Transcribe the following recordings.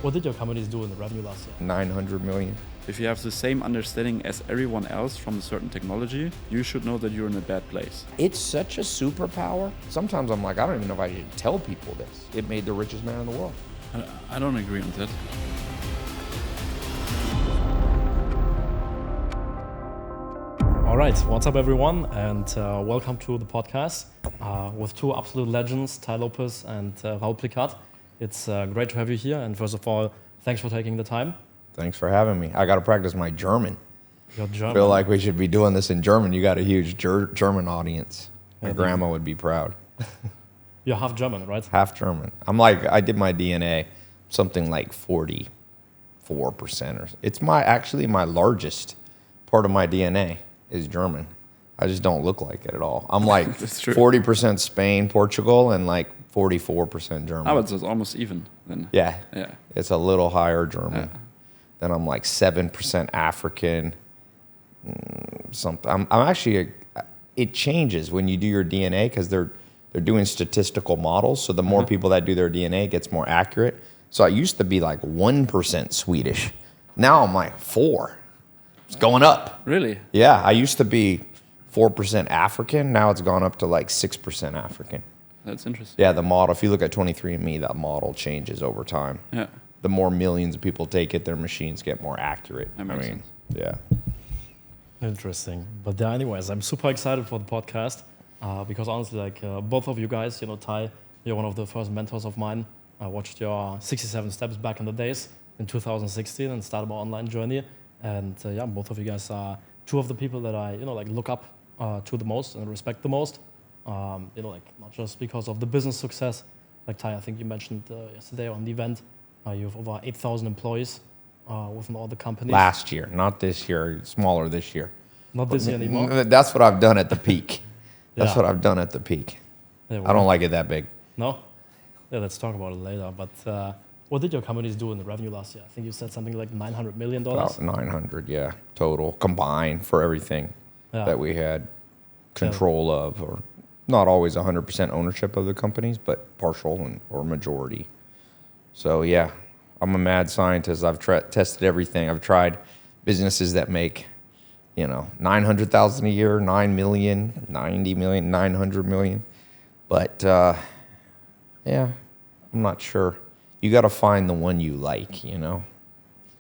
What did your companies do in the revenue last year? 900 million. If you have the same understanding as everyone else from a certain technology, you should know that you're in a bad place. It's such a superpower. Sometimes I'm like, I don't even know if I should tell people this. It made the richest man in the world. I don't agree on that. All right, what's up everyone, and welcome to the podcast with two absolute legends, Tai Lopez and Raoul Plickat. It's great to have you here, and first of all, thanks for taking the time. Thanks for having me. I got to practice my German. Your German. I feel like we should be doing this in German. You got a huge German audience. My grandma would be proud. You're half German, right? Half German. I did my DNA, something like 44%. Or it's actually my largest part of my DNA is German. I just don't look like it at all. I'm like 40% Spain, Portugal, and like 44% German. Oh, it's almost even then. Yeah. Yeah. It's a little higher German. Yeah. Then I'm like 7% African. Something. I'm actually. It changes when you do your DNA because they're doing statistical models. So the more people that do their DNA, it gets more accurate. So I used to be like 1% Swedish. Now I'm like 4%. It's going up. Really? Yeah. I used to be 4% African. Now it's gone up to like 6% African. That's interesting. Yeah, the model. If you look at 23andMe, that model changes over time. Yeah. The more millions of people take it, their machines get more accurate. That makes sense. Yeah. Interesting. But anyways, I'm super excited for the podcast because honestly, both of you guys, Tai, you're one of the first mentors of mine. I watched your 67 steps back in the days in 2016 and started my online journey. And both of you guys are two of the people that I, look up to the most and respect the most. Not just because of the business success. Like Tai, I think you mentioned yesterday on the event, you have over 8,000 employees within all the companies. Last year, not this year, smaller this year. Not this year anymore? That's what I've done at the peak. That's what I've done at the peak. Yeah, I don't like it that big. No? Yeah, let's talk about it later. But what did your companies do in the revenue last year? I think you said something like $900 million. About 900, yeah, total, combined for everything that we had control of, or not always 100% ownership of the companies, but partial or majority. So yeah, I'm a mad scientist. I've tested everything. I've tried businesses that make, 900,000 a year, 9 million, 90 million, 900 million. But I'm not sure. You got to find the one you like,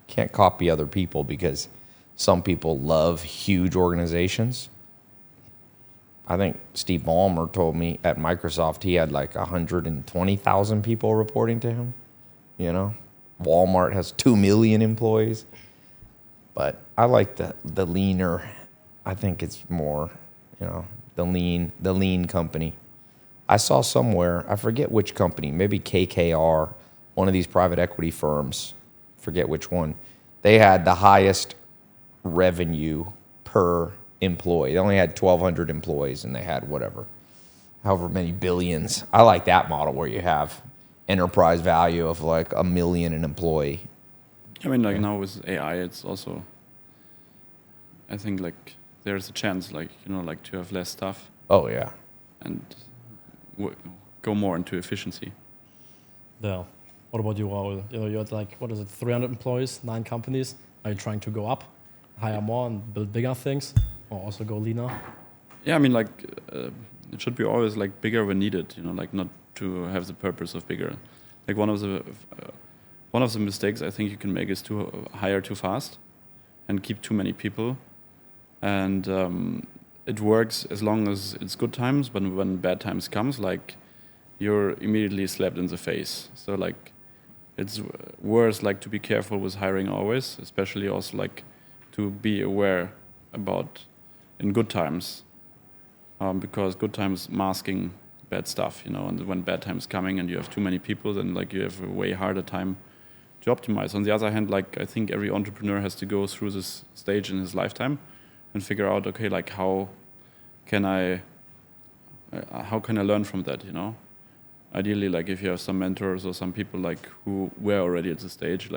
Can't copy other people because some people love huge organizations. I think Steve Ballmer told me at Microsoft he had like 120,000 people reporting to him. Walmart has 2 million employees. But I like the leaner. I think it's more, the lean company. I saw somewhere, I forget which company, maybe KKR, one of these private equity firms, forget which one. They had the highest revenue per employee. They only had 1,200 employees and they had however many billions. I like that model where you have enterprise value of like $1 million an employee. I mean, now with AI, it's also, I think there's a chance to have less stuff. Oh yeah. And go more into efficiency. Yeah. What about you, Raoul? You're at 300 employees, 9 companies. Are you trying to go up, hire more and build bigger things, or also go leaner? Yeah, I mean, it should be always bigger when needed, not to have the purpose of bigger. One of the mistakes I think you can make is to hire too fast and keep too many people. And it works as long as it's good times, but when bad times comes, you're immediately slapped in the face. So it's worse to be careful with hiring always, especially also to be aware about in good times, because good times masking bad stuff, and when bad times coming and you have too many people, then you have a way harder time to optimize. On the other hand, I think every entrepreneur has to go through this stage in his lifetime and figure out, okay, how can I learn from that, Ideally, if you have some mentors or some people who were already at the stage,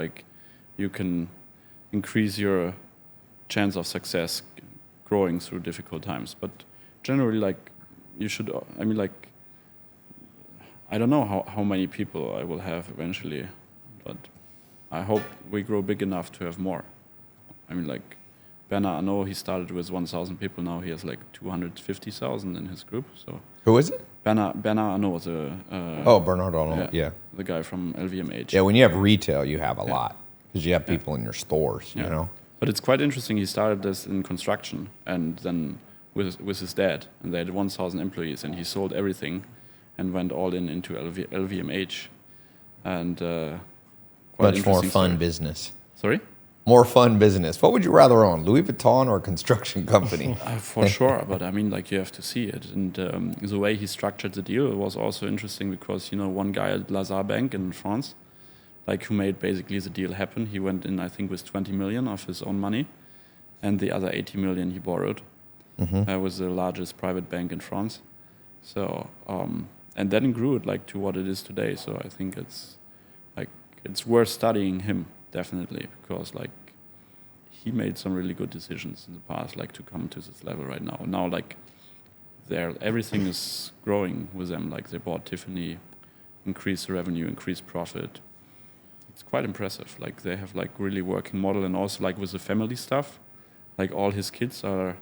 you can increase your chance of success growing through difficult times. But generally, you should, I don't know how many people I will have eventually, but I hope we grow big enough to have more. I mean, like Bernard Arnault, he started with 1,000 people. Now he has like 250,000 in his group. So who is it? Bernard Arnault, Bernard Arnault. Yeah, the guy from LVMH. Yeah, when you have retail, you have a lot because you have people in your stores. You know. But it's quite interesting. He started this in construction, and then with his dad, and they had 1,000 employees, and he sold everything, and went all into LVMH, and much more fun business. Sorry. More fun business. What would you rather own, Louis Vuitton or a construction company? For sure, but I mean, like you have to see it. And the way he structured the deal was also interesting because, one guy at Lazare Bank in France, like who made basically the deal happen, he went in, I think, with 20 million of his own money, and the other 80 million he borrowed. Was the largest private bank in France. So, and then grew it like to what it is today. So I think it's worth studying him. Definitely, because like he made some really good decisions in the past, like to come to this level right now. Now, like everything is growing with them. Like they bought Tiffany, increased the revenue, increased profit. It's quite impressive. Like they have like really working model, and also like with the family stuff, like all his kids are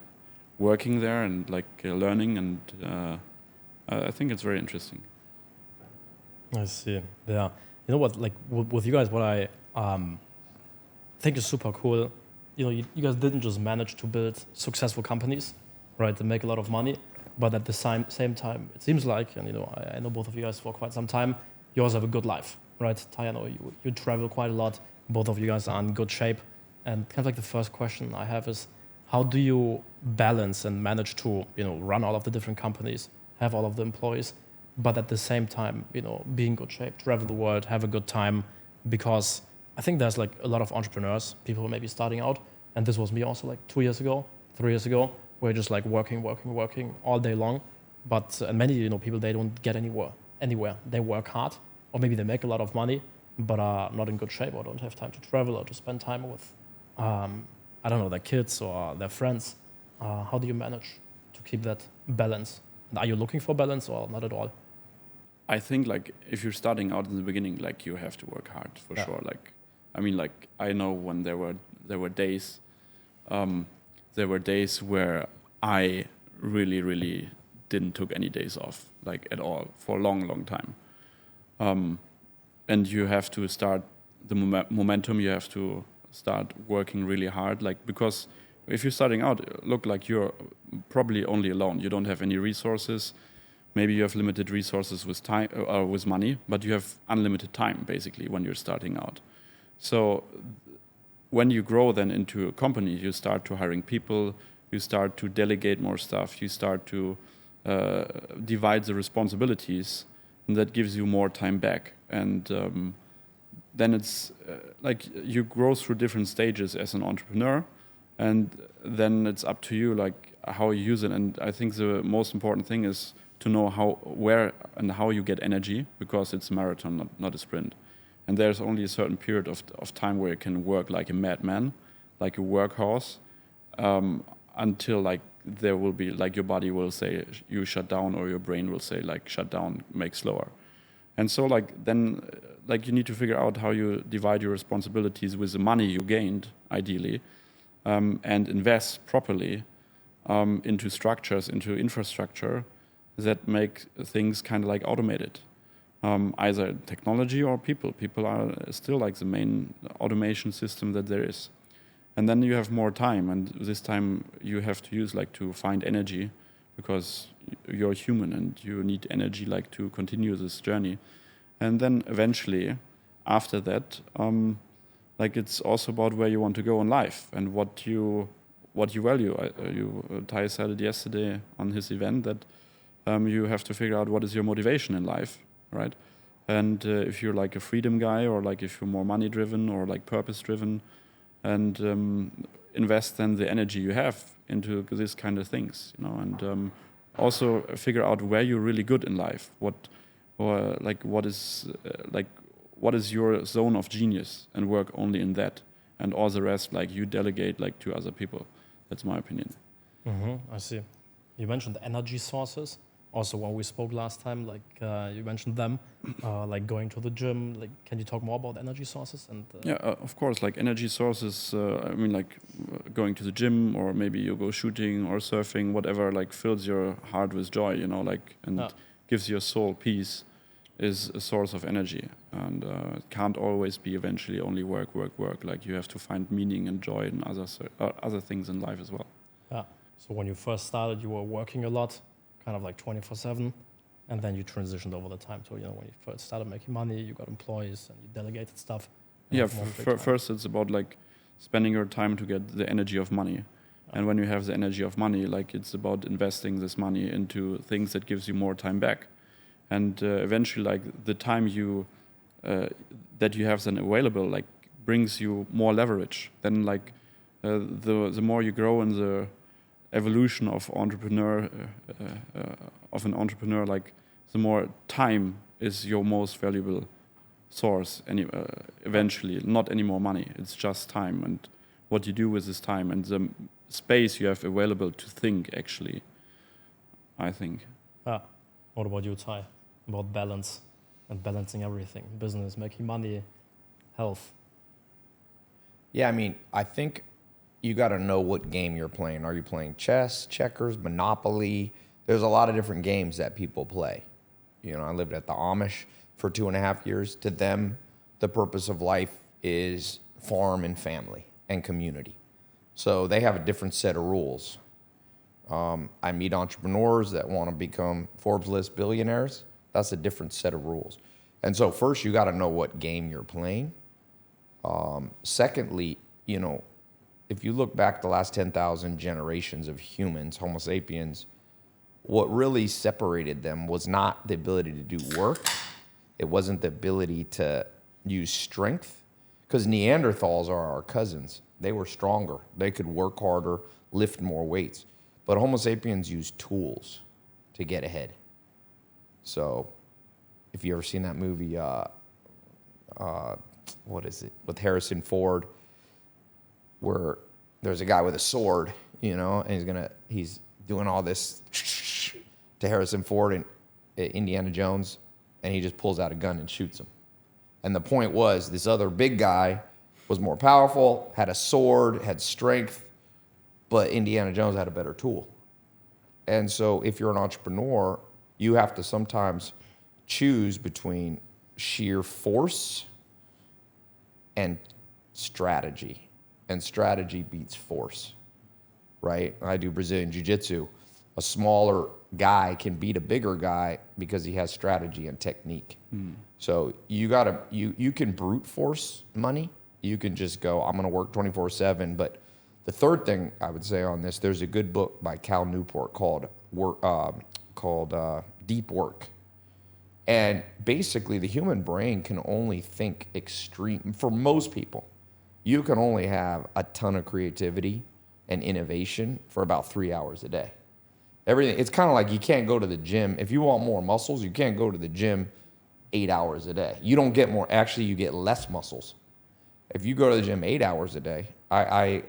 working there and like learning, and I think it's very interesting. I see. Yeah, you know what? Like with you guys, what I think is super cool. You guys didn't just manage to build successful companies, right, that make a lot of money, but at the same time, it seems like, and I know both of you guys for quite some time, you also have a good life, right? Tai, I know you travel quite a lot. Both of you guys are in good shape, and kind of like the first question I have is, how do you balance and manage to run all of the different companies, have all of the employees, but at the same time, be in good shape, travel the world, have a good time, because I think there's like a lot of entrepreneurs, people who may be starting out, and this was me also like 2 years ago, 3 years ago, we're just like working all day long. But and many people, they don't get anywhere. They work hard, or maybe they make a lot of money, but are not in good shape, or don't have time to travel or to spend time with, I don't know, their kids or their friends. How do you manage to keep that balance? And are you looking for balance or not at all? I think like if you're starting out in the beginning, like you have to work hard for sure. Like, I mean, like I know when there were days where I really didn't took any days off, like at all, for a long time. And you have to start the momentum. You have to start working really hard, like, because if you're starting out, look, like you're probably only alone. You don't have any resources. Maybe you have limited resources with time or with money, but you have unlimited time basically when you're starting out. So when you grow then into a company, you start to hiring people, you start to delegate more stuff, you start to divide the responsibilities, and that gives you more time back. And then it's like you grow through different stages as an entrepreneur, and then it's up to you, like how you use it. And I think the most important thing is to know where and how you get energy, because it's a marathon, not a sprint. And there's only a certain period of time where you can work like a madman, like a workhorse, until like there will be, like your body will say you shut down, or your brain will say like shut down, make slower. And so like then like you need to figure out how you divide your responsibilities with the money you gained, ideally, and invest properly into structures, into infrastructure that make things kind of like automated. Either technology or people. People are still like the main automation system that there is. And then you have more time, and this time you have to use like to find energy, because you're human and you need energy like to continue this journey. And then eventually, after that, like it's also about where you want to go in life and what you value. Tai said it yesterday on his event that you have to figure out what is your motivation in life, right? And if you're like a freedom guy, or like if you're more money driven or like purpose driven, and invest then the energy you have into this kind of things, and also figure out where you're really good in life, what is your zone of genius, and work only in that, and all the rest like you delegate like to other people. That's my opinion. I see. You mentioned energy sources. Also, when we spoke last time, like you mentioned them, like going to the gym. Like, can you talk more about energy sources? And Yeah, of course. Like energy sources. I mean, like going to the gym, or maybe you go shooting or surfing, whatever. Like fills your heart with joy, you know, like and gives your soul peace. Is a source of energy, and it can't always be eventually only work, work, work. Like you have to find meaning and joy in other things in life as well. Yeah. So when you first started, you were working a lot, kind of like 24/7, and then you transitioned over the time to, you know, when you first started making money, you got employees and you delegated stuff. Yeah, first it's about like spending your time to get the energy of money. And when you have the energy of money, like it's about investing this money into things that gives you more time back. And eventually, like the time that you have then available, like brings you more leverage. Then, like the more you grow in the evolution of an entrepreneur, like the more time is your most valuable source. Eventually, not any more money. It's just time and what you do with this time and the space you have available to think. Actually, I think. What about you, Tai? About balance and balancing everything, business, making money, health. Yeah, I mean, I think you got to know what game you're playing. Are you playing chess, checkers, Monopoly? There's a lot of different games that people play. You know, I lived at the Amish for 2.5 years. To them, the purpose of life is farm and family and community. So they have a different set of rules. I meet entrepreneurs that want to become Forbes list billionaires. That's a different set of rules. And so first, you got to know what game you're playing. Secondly, you know, if you look back the last 10,000 generations of humans, Homo sapiens, what really separated them was not the ability to do work. It wasn't the ability to use strength, because Neanderthals are our cousins. They were stronger. They could work harder, lift more weights. But Homo sapiens used tools to get ahead. So if you ever seen that movie, what is it, with Harrison Ford, where there's a guy with a sword, you know, and he's doing all this to Harrison Ford and Indiana Jones, and he just pulls out a gun and shoots him. And the point was, this other big guy was more powerful, had a sword, had strength, but Indiana Jones had a better tool. And so if you're an entrepreneur, you have to sometimes choose between sheer force and strategy. And strategy beats force, right? I do Brazilian Jiu-Jitsu. A smaller guy can beat a bigger guy because he has strategy and technique. So you can brute force money. You can just go, I'm going to work 24/7. But the third thing I would say on this, there's a good book by Cal Newport called Deep Work. And basically, the human brain can only think extreme. For most people, you can only have a ton of creativity and innovation for about 3 hours a day. It's kind of like you can't go to the gym. If you want more muscles, you can't go to the gym 8 hours a day. You don't get more. Actually, you get less muscles. If you go to the gym 8 hours a day, I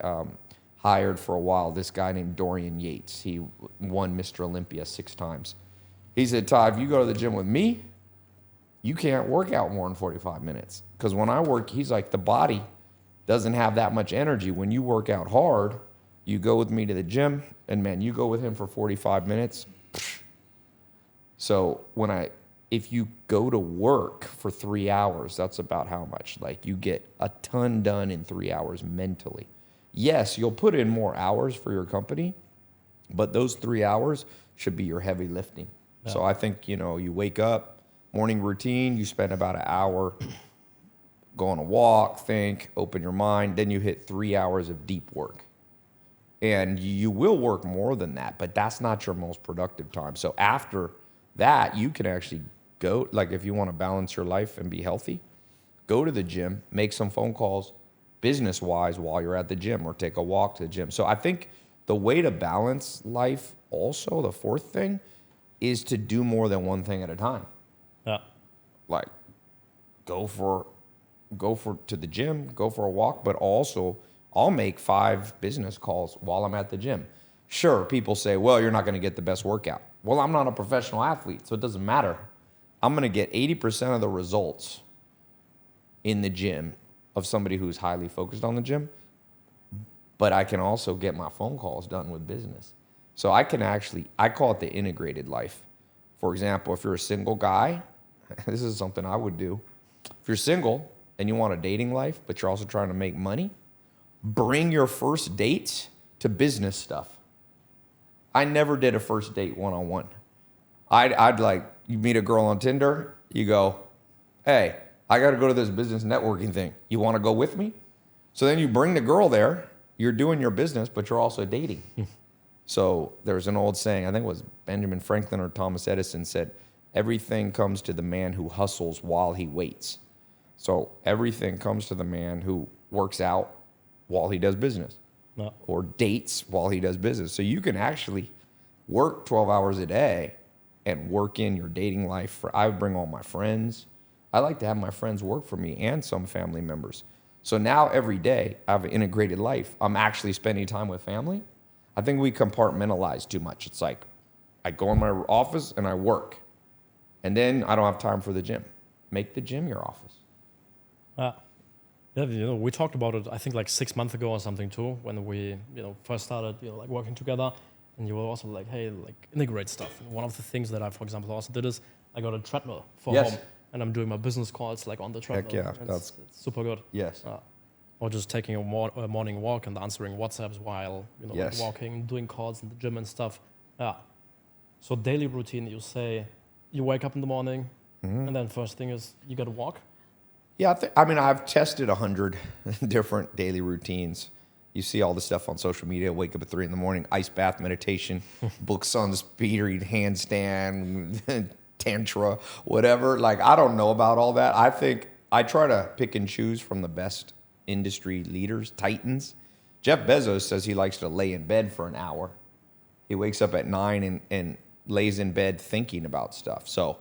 hired for a while this guy named Dorian Yates. He won Mr. Olympia 6 times. He said, Tai, if you go to the gym with me, you can't work out more than 45 minutes. Because when I work, he's like, the body doesn't have that much energy. When you work out hard, you go with me to the gym, and man, you go with him for 45 minutes. So if you go to work for 3 hours, that's about how much? Like you get a ton done in 3 hours mentally. Yes, you'll put in more hours for your company, but those 3 hours should be your heavy lifting. Yeah. So I think, you wake up, morning routine, you spend about an hour, go on a walk, think, open your mind, then you hit 3 hours of deep work. And you will work more than that, but that's not your most productive time. So after that, you can actually go, like if you want to balance your life and be healthy, go to the gym, make some phone calls business-wise while you're at the gym, or take a walk to the gym. So I think the way to balance life also, the fourth thing, is to do more than one thing at a time. Yeah. Like go to the gym, go for a walk, but also I'll make 5 business calls while I'm at the gym. Sure, people say, well, you're not going to get the best workout. Well, I'm not a professional athlete, so it doesn't matter. I'm going to get 80% of the results in the gym of somebody who's highly focused on the gym, but I can also get my phone calls done with business. So I can actually, I call it the integrated life. For example, if you're a single guy, this is something I would do. If you're single and you want a dating life, but you're also trying to make money, bring your first dates to business stuff. I never did a first date one-on-one. I'd like, you meet a girl on Tinder, you go, hey, I got to go to this business networking thing. You want to go with me? So then you bring the girl there, you're doing your business, but you're also dating. So there's an old saying, I think it was Benjamin Franklin or Thomas Edison said, everything comes to the man who hustles while he waits. So everything comes to the man who works out while he does business. No. Or dates while he does business. So you can actually work 12 hours a day and work in your dating life. I would bring all my friends. I like to have my friends work for me and some family members. So now every day I have an integrated life. I'm actually spending time with family. I think we compartmentalize too much. It's like I go in my office and I work. And then I don't have time for the gym. Make the gym your office. Yeah, we talked about it, I think like 6 months ago or something too, when we, first started, like working together, and you were also like, hey, like integrate stuff. And one of the things that I, for example, also did is I got a treadmill for home, and I'm doing my business calls like on the treadmill. Heck yeah, it's super good. Yes. Or just taking a morning walk and answering WhatsApps while, like walking, doing calls in the gym and stuff. Yeah. So daily routine, you say you wake up in the morning, and then first thing is you got to walk. Yeah, I've tested 100 different daily routines. You see all the stuff on social media, wake up at 3 a.m, ice bath meditation, books on the speed read, handstand, tantra, whatever. Like, I don't know about all that. I think I try to pick and choose from the best industry leaders, titans. Jeff Bezos says he likes to lay in bed for an hour. He wakes up at 9 and lays in bed thinking about stuff. So,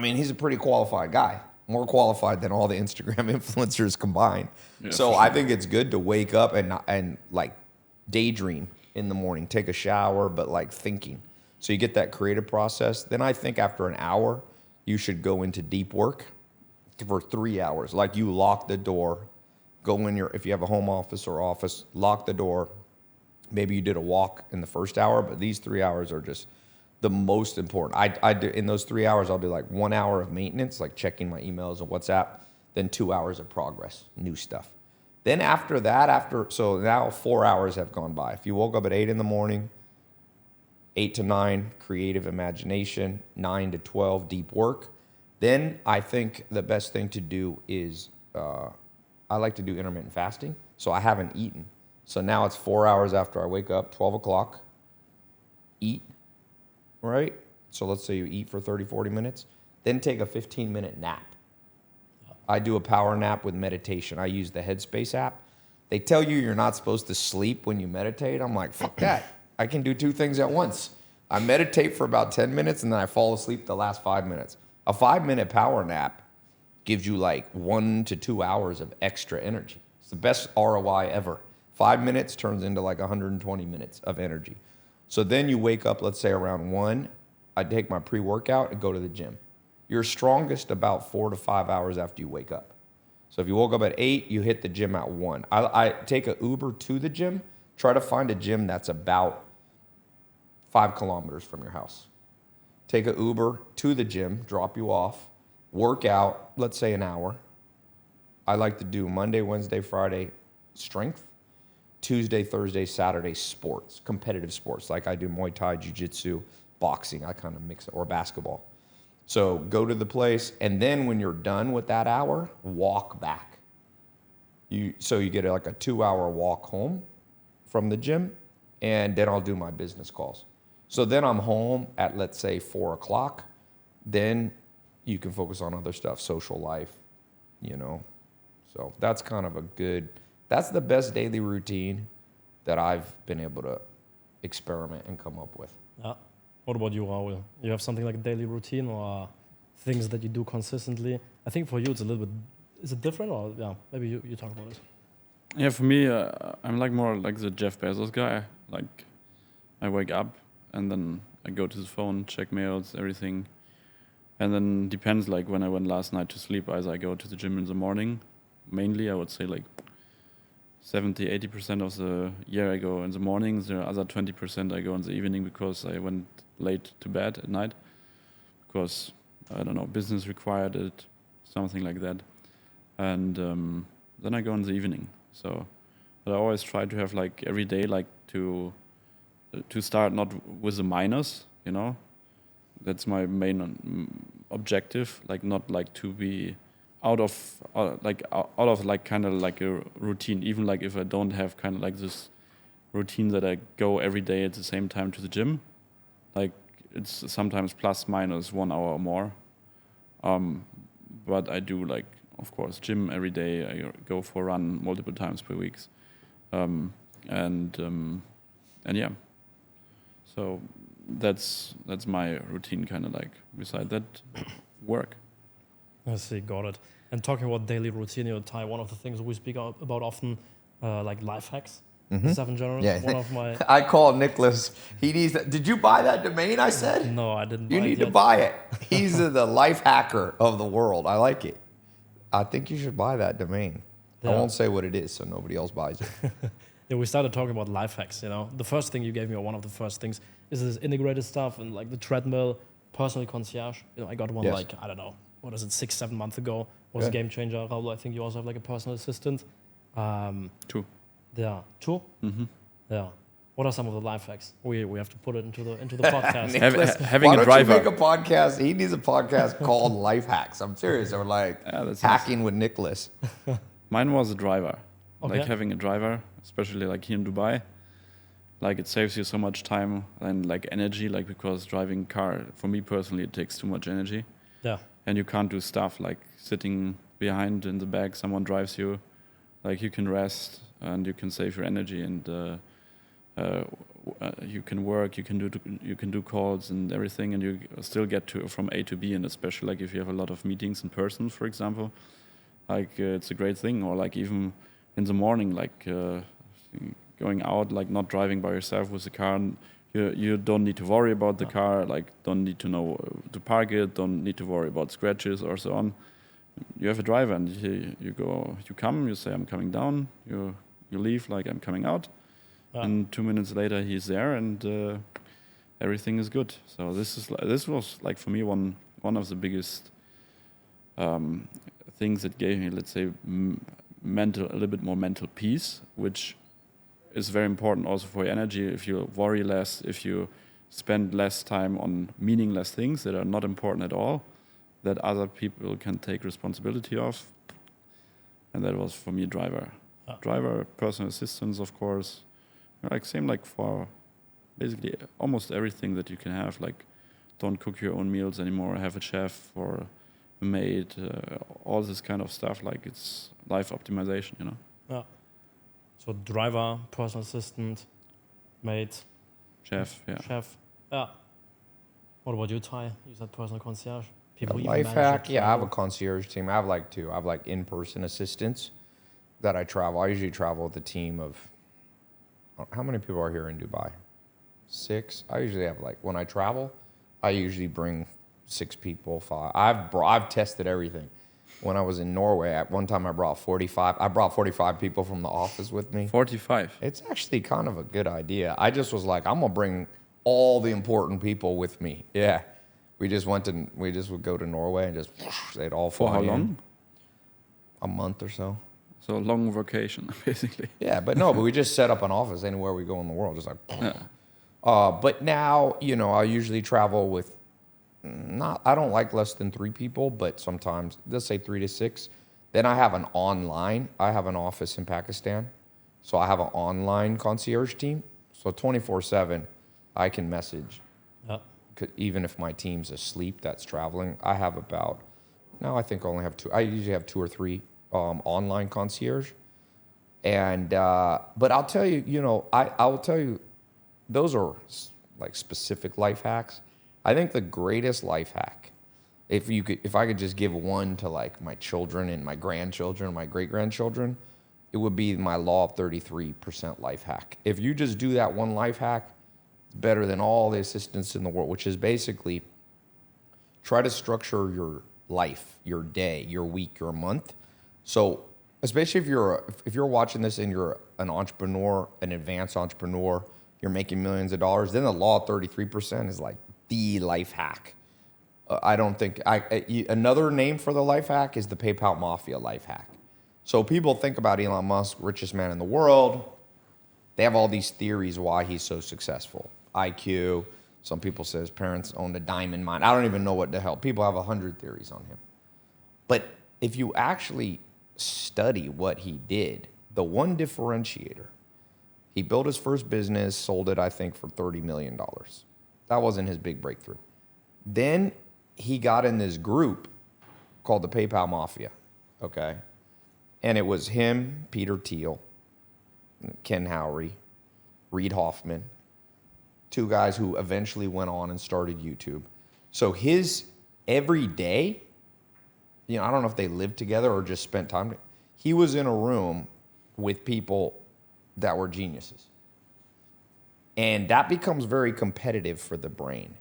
he's a pretty qualified guy. More qualified than all the Instagram influencers combined. Yeah, so I think it's good to wake up and like daydream in the morning, take a shower, but like thinking. So you get that creative process. Then I think after an hour, you should go into deep work for 3 hours. Like you lock the door, go in if you have a home office or office, lock the door. Maybe you did a walk in the first hour, but these 3 hours are just the most important. I do, in those 3 hours, I'll do like 1 hour of maintenance, like checking my emails and WhatsApp, then 2 hours of progress, new stuff. Then after that, so now 4 hours have gone by. If you woke up at 8 in the morning, 8 to 9, creative imagination, 9 to 12, deep work. Then I think the best thing to do is, I like to do intermittent fasting. So I haven't eaten. So now it's 4 hours after I wake up, 12 o'clock, eat. Right? So let's say you eat for 30, 40 minutes, then take a 15-minute nap. I do a power nap with meditation. I use the Headspace app. They tell you you're not supposed to sleep when you meditate. I'm like, fuck that. I can do 2 things at once. I meditate for about 10 minutes and then I fall asleep the last 5 minutes. A 5-minute power nap gives you like 1 to 2 hours of extra energy. It's the best ROI ever. 5 minutes turns into like 120 minutes of energy. So then you wake up, let's say around 1, I take my pre-workout and go to the gym. You're strongest about 4 to 5 hours after you wake up. So if you woke up at 8, you hit the gym at 1. I take an Uber to the gym, try to find a gym that's about 5 kilometers from your house. Take an Uber to the gym, drop you off, work out, let's say an hour. I like to do Monday, Wednesday, Friday strength. Tuesday, Thursday, Saturday, sports, competitive sports. Like I do Muay Thai, Jiu-Jitsu, boxing. I kind of mix it, or basketball. So go to the place, and then when you're done with that hour, walk back. So you get like a 2-hour walk home from the gym, and then I'll do my business calls. So then I'm home at, let's say, 4 o'clock. Then you can focus on other stuff, social life, So that's kind of that's the best daily routine that I've been able to experiment and come up with. Yeah. What about you, Raoul? You have something like a daily routine or things that you do consistently? I think for you it's a little bit, is it different or maybe you talk about it. Yeah, for me, I'm like more like the Jeff Bezos guy. Like I wake up and then I go to the phone, check mails, everything. And then depends, like when I went last night to sleep, either I go to the gym in the morning. Mainly, I would say like 70, 80% of the year I go in the mornings. The other 20% I go in the evening because I went late to bed at night. Because, I don't know, business required it, something like that. And then I go in the evening. So, but I always try to have like every day, like to start not with a minus, you know. That's my main objective, like not like to be out of like kind of like a routine. Even like if I don't have kind of like this routine that I go every day at the same time to the gym, like it's sometimes plus minus 1 hour or more. But I do like, of course, gym every day. I go for a run multiple times per week, and yeah. So that's my routine, kind of like. Beside that, work. I see, got it. And talking about daily routine, you know, Tai, one of the things we speak about often, like life hacks. Stuff in general. Yeah. One of my. I called Niklas. He needs. Did you buy that domain? I said. No, I didn't. You need to buy it. He's the life hacker of the world. I like it. I think you should buy that domain. Yeah. I won't say what it is, so nobody else buys it. Yeah, we started talking about life hacks. You know, the first thing you gave me, or one of the first things, is this integrated stuff and like the treadmill, personal concierge. You know, I got one like, I don't know, what is it, 6-7 months ago. Was a game changer. Raoul, I think you also have like a personal assistant. 2. Yeah, 2. Yeah. What are some of the life hacks? We have to put it into the podcast. Niklas, having a driver. Why don't you make a podcast? He needs a podcast called Lifehacks. I'm serious. Or like hacking with Niklas. Mine was a driver. Okay. Like having a driver, especially like here in Dubai. Like it saves you so much time and like energy, like because driving car, for me personally, it takes too much energy. Yeah. And you can't do stuff like sitting behind in the back, someone drives you. Like you can rest and you can save your energy and you can work, you can do calls and everything, and you still get to from A to B. And especially like if you have a lot of meetings in person, for example, like it's a great thing. Or like even in the morning, like going out, like not driving by yourself with the car. And you don't need to worry about the car. Like don't need to know to park it. Don't need to worry about scratches or so on. You have a driver, and you come, you say I'm coming down. You leave like I'm coming out. And 2 minutes later, he's there, and everything is good. So this was like for me one of the biggest things that gave me, let's say, a little bit more mental peace, which is very important also for your energy. If you worry less, if you spend less time on meaningless things that are not important at all, that other people can take responsibility of, and that was for me driver, personal assistants, of course. Like same like for basically almost everything that you can have. Like don't cook your own meals anymore. Have a chef or a maid. All this kind of stuff. Like it's life optimization, you know. Yeah. So driver, personal assistant, maid, chef. Yeah. Chef. Yeah. What about you, Tai? You said personal concierge. People life hack. Yeah, I have a concierge team. I have like 2. I have like in-person assistants that I travel. I usually travel with a team of. How many people are here in Dubai? 6. I usually have like, when I travel, I usually bring 6 people, 5. I've tested everything. When I was in Norway, at one time I brought 45. I brought 45 people from the office with me. 45. It's actually kind of a good idea. I just was like, I'm gonna bring all the important people with me. Yeah. We just would go to Norway and just they'd all fly. For how long? A month or so. So long vacation, basically. Yeah, but we just set up an office anywhere we go in the world, just like. Yeah. But now, I usually travel with I don't like less than 3 people, but sometimes let's say 3 to 6. Then I have an office in Pakistan, so I have an online concierge team. So 24/7, I can message. Yeah. Even if my team's asleep, that's traveling. I have I think I only have 2. I usually have 2 or 3. Online concierge, and but I'll tell you, I will tell you, those are like specific life hacks. I think the greatest life hack, if I could just give one to like my children and my grandchildren, my great grandchildren, it would be my law of 33% life hack. If you just do that one life hack, better than all the assistants in the world, which is basically try to structure your life, your day, your week, your month. So especially if you're watching this and you're an entrepreneur, an advanced entrepreneur, you're making millions of dollars, then the law of 33% is like the life hack. I don't think another name for the life hack is the PayPal Mafia life hack. So people think about Elon Musk, richest man in the world. They have all these theories why he's so successful. IQ. Some people say his parents owned a diamond mine. I don't even know what the hell. People have 100 theories on him. But if you actually study what he did, the one differentiator, he built his first business, sold it, I think, for $30 million. That wasn't his big breakthrough. Then he got in this group called the PayPal Mafia, okay? And it was him, Peter Thiel, Ken Howry, Reid Hoffman, two guys who eventually went on and started YouTube. So his every day, you know, I don't know if they lived together or just spent time. He was in a room with people that were geniuses. And that becomes very competitive for the brain.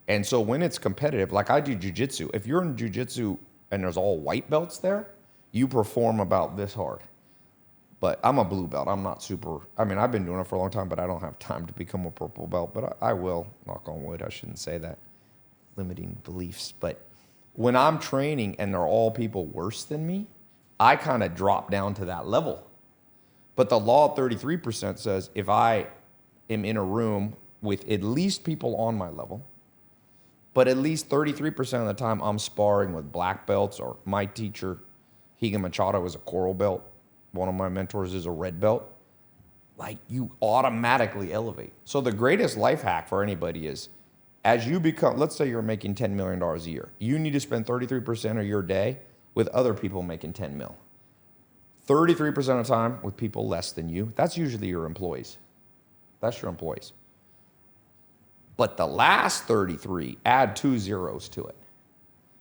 And so when it's competitive, like I do jujitsu, if you're in jujitsu and there's all white belts there, you perform about this hard. But I'm a blue belt. I'm not super, I've been doing it for a long time, but I don't have time to become a purple belt. But I will, knock on wood, I shouldn't say that. Limiting beliefs. But when I'm training and they're all people worse than me, I kind of drop down to that level. But the law of 33% says if I am in a room with at least people on my level, but at least 33% of the time I'm sparring with black belts, or my teacher, Higa Machado, is a coral belt. One of my mentors is a red belt. Like, you automatically elevate. So the greatest life hack for anybody is, as you become, let's say you're making $10 million a year. You need to spend 33% of your day with other people making 10 mil. 33% of the time with people less than you. That's usually your employees. That's your employees. But the last 33, add 2 zeros to it.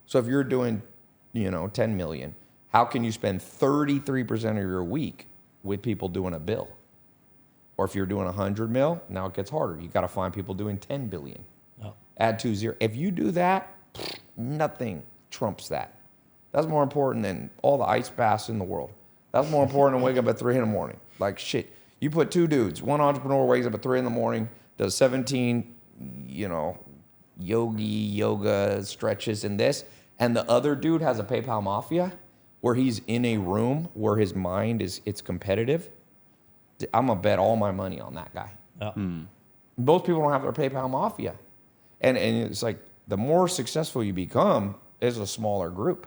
So if you're doing, 10 million, how can you spend 33% of your week with people doing a bill? Or if you're doing 100 mil, now it gets harder. You got to find people doing 10 billion. Oh. Add 2 zeros. If you do that, nothing trumps that. That's more important than all the ice baths in the world. That's more important than waking up at 3 in the morning. Like, shit. You put two dudes. One entrepreneur wakes up at 3 in the morning, does 17, yoga stretches and this, and the other dude has a PayPal Mafia where he's in a room where his mind it's competitive. I'm going to bet all my money on that guy. Yeah. Most people don't have their PayPal Mafia. And it's like, the more successful you become is a smaller group.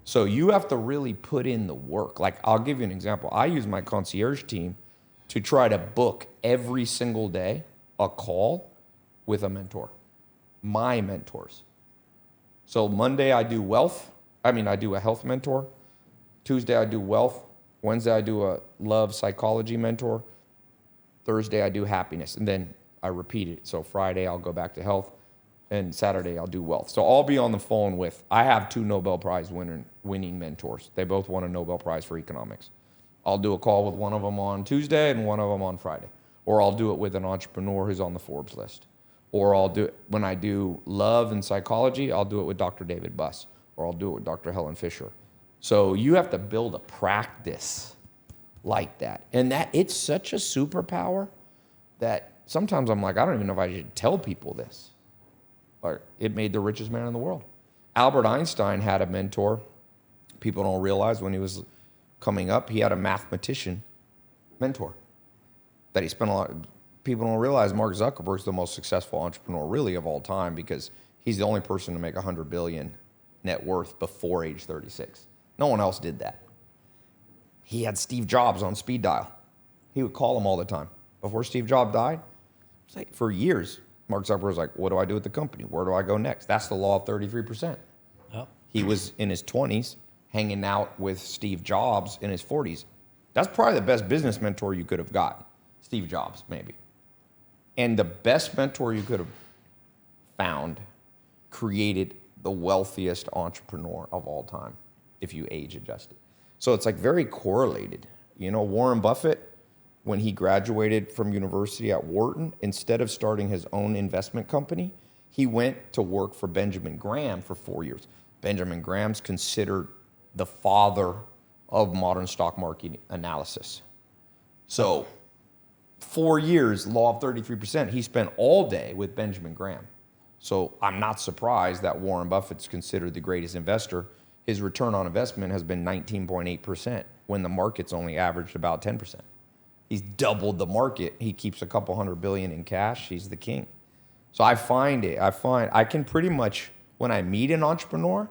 So you have to really put in the work. Like, I'll give you an example. I use my concierge team to try to book every single day a call with a mentor, my mentors. So Monday I do I do a health mentor. Tuesday I do wealth. Wednesday I do a love psychology mentor. Thursday I do happiness. And then I repeat it. So Friday I'll go back to health. And Saturday I'll do wealth. So I'll be on the phone with, I have 2 Nobel Prize winning mentors. They both won a Nobel Prize for economics. I'll do a call with one of them on Tuesday and one of them on Friday. Or I'll do it with an entrepreneur who's on the Forbes list. Or I'll do it, when I do love and psychology, I'll do it with Dr. David Buss. Or I'll do it with Dr. Helen Fisher. So you have to build a practice like that. And that it's such a superpower that sometimes I'm like, I don't even know if I should tell people this. But it made the richest man in the world. Albert Einstein had a mentor. People don't realize when he was coming up, he had a mathematician mentor that he spent a lot. People don't realize Mark Zuckerberg's the most successful entrepreneur really of all time because he's the only person to make 100 billion net worth before age 36. No one else did that. He had Steve Jobs on speed dial. He would call him all the time. Before Steve Jobs died, for years, Mark Zuckerberg was like, what do I do with the company? Where do I go next? That's the law of 33%. Yep. He was in his 20s hanging out with Steve Jobs in his 40s. That's probably the best business mentor you could have gotten. Steve Jobs, maybe. And the best mentor you could have found created the wealthiest entrepreneur of all time, if you age adjust it. So it's like very correlated. Warren Buffett, when he graduated from university at Wharton, instead of starting his own investment company, he went to work for Benjamin Graham for 4 years. Benjamin Graham's considered the father of modern stock market analysis. So 4 years, law of 33%, he spent all day with Benjamin Graham. So I'm not surprised that Warren Buffett's considered the greatest investor. His return on investment has been 19.8% when the market's only averaged about 10%. He's doubled the market. He keeps a couple $100 billion in cash. He's the king. So I can pretty much, when I meet an entrepreneur,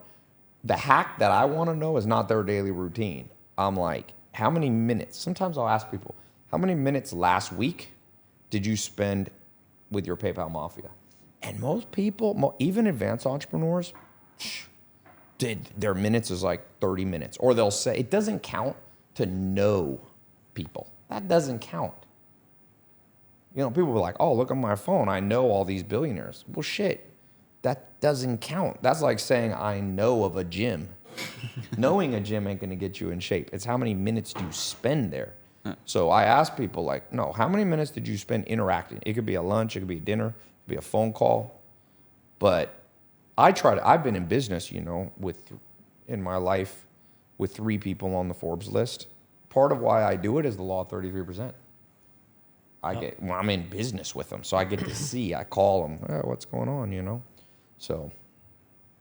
the hack that I want to know is not their daily routine. I'm like, how many minutes? Sometimes I'll ask people, how many minutes last week did you spend with your PayPal Mafia? And most people, even advanced entrepreneurs, their minutes is like 30 minutes. Or they'll say, it doesn't count to know people. That doesn't count. You know, people were like, oh, look at my phone. I know all these billionaires. Well, shit, that doesn't count. That's like saying I know of a gym. Knowing a gym ain't going to get you in shape. It's how many minutes do you spend there. So I ask people like, no, how many minutes did you spend interacting? It could be a lunch, it could be a dinner, it could be a phone call. But I've been in business, you know, in my life with 3 people on the Forbes list. Part of why I do it is the law of 33%. I'm in business with them, so I get to see. I call them, oh, what's going on, you know? So,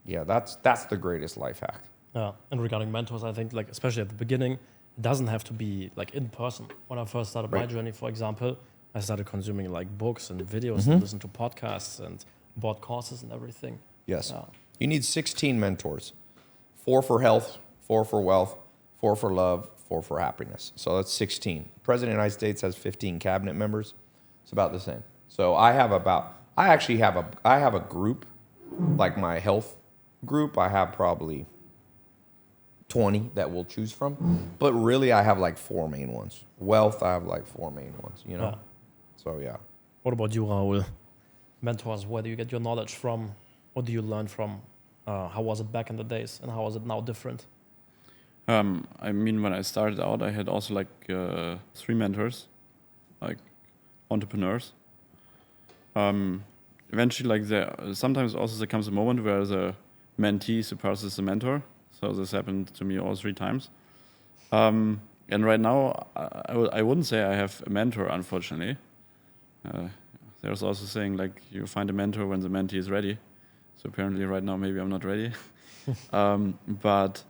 yeah, that's the greatest life hack. Yeah, and regarding mentors, I think, like, especially at the beginning, it doesn't have to be like in person. When I first started my journey, for example, I started consuming like books and videos and listen to podcasts and bought courses and everything. Yes. You need 16 mentors. 4 for health, 4 for wealth, 4 for love, 4 for happiness. So that's 16. President of the United States has 15 cabinet members. It's about the same. So I have a group, like my health group, I have probably 20 that we'll choose from. But really I have like 4 main ones. Wealth, I have like 4 main ones, you know? Yeah. So yeah. What about you, Raoul? Mentors, where do you get your knowledge from? What do you learn from? How was it back in the days and how is it now different? I mean, when I started out, I had also like 3 mentors, like entrepreneurs. Eventually, like sometimes also there comes a moment where the mentee surpasses the mentor. So this happened to me all 3 times. And right now, I wouldn't say I have a mentor, unfortunately. There's also saying like you find a mentor when the mentee is ready. So apparently right now maybe I'm not ready. But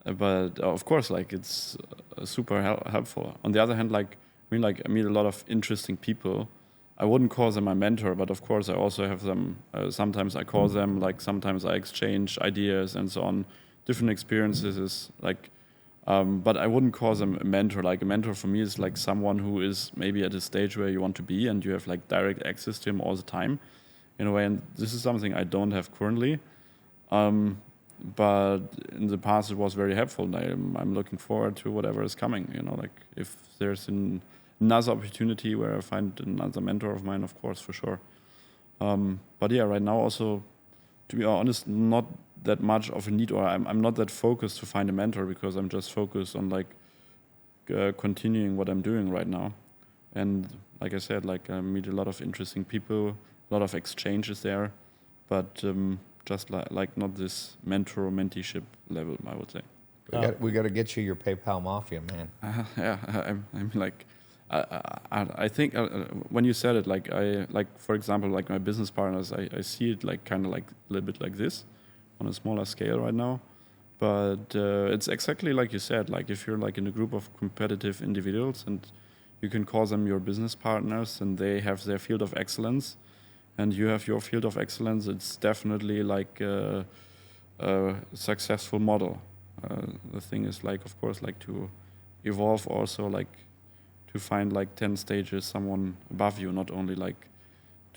of course, like it's super helpful. On the other hand, like I meet a lot of interesting people. I wouldn't call them my mentor, but of course I also have them. Sometimes I call them, like sometimes I exchange ideas and so on, different experiences. Like, but I wouldn't call them a mentor. Like a mentor for me is like someone who is maybe at a stage where you want to be and you have like direct access to him all the time, in a way. And this is something I don't have currently. But in the past it was very helpful. I'm looking forward to whatever is coming. You know, like if there's another opportunity where I find another mentor of mine, of course, for sure. But yeah, right now also, to be honest, not that much of a need, or I'm not that focused to find a mentor because I'm just focused on like continuing what I'm doing right now. And like I said, like I meet a lot of interesting people, a lot of exchanges there, but just like not this mentor or menteeship level, I would say. We got to get you your PayPal Mafia, man. Yeah, I'm like, I think when you said it, like for example, like my business partners, I see it like kind of like a little bit like this, on a smaller scale right now, but it's exactly like you said. Like if you're like in a group of competitive individuals and you can call them your business partners, and they have their field of excellence, and you have your field of excellence, it's definitely like a successful model. The thing is, like, of course, like to evolve also, like to find like 10 stages, someone above you, not only like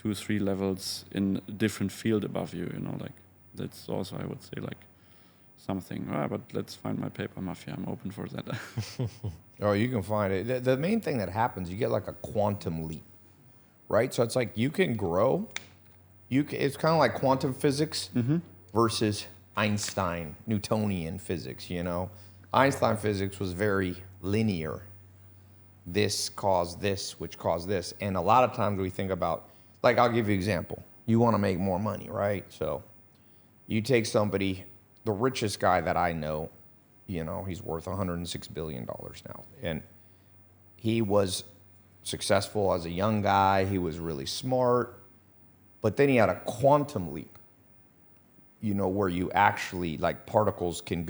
2-3 levels in a different field above you, you know, like that's also, I would say, like something. But let's find my PayPal Mafia. I'm open for that. Oh, you can find it. The main thing that happens, you get like a quantum leap. Right? So it's like you can grow. It's kind of like quantum physics versus Einstein, Newtonian physics, you know? Einstein physics was very linear. this caused this, which caused this. And a lot of times we think about, like, I'll give you an example. You want to make more money, right? So you take somebody, the richest guy that I know, you know, he's worth $106 billion now. And he was successful as a young guy. He was really smart. But then he had a quantum leap, you know, where you actually, like, particles can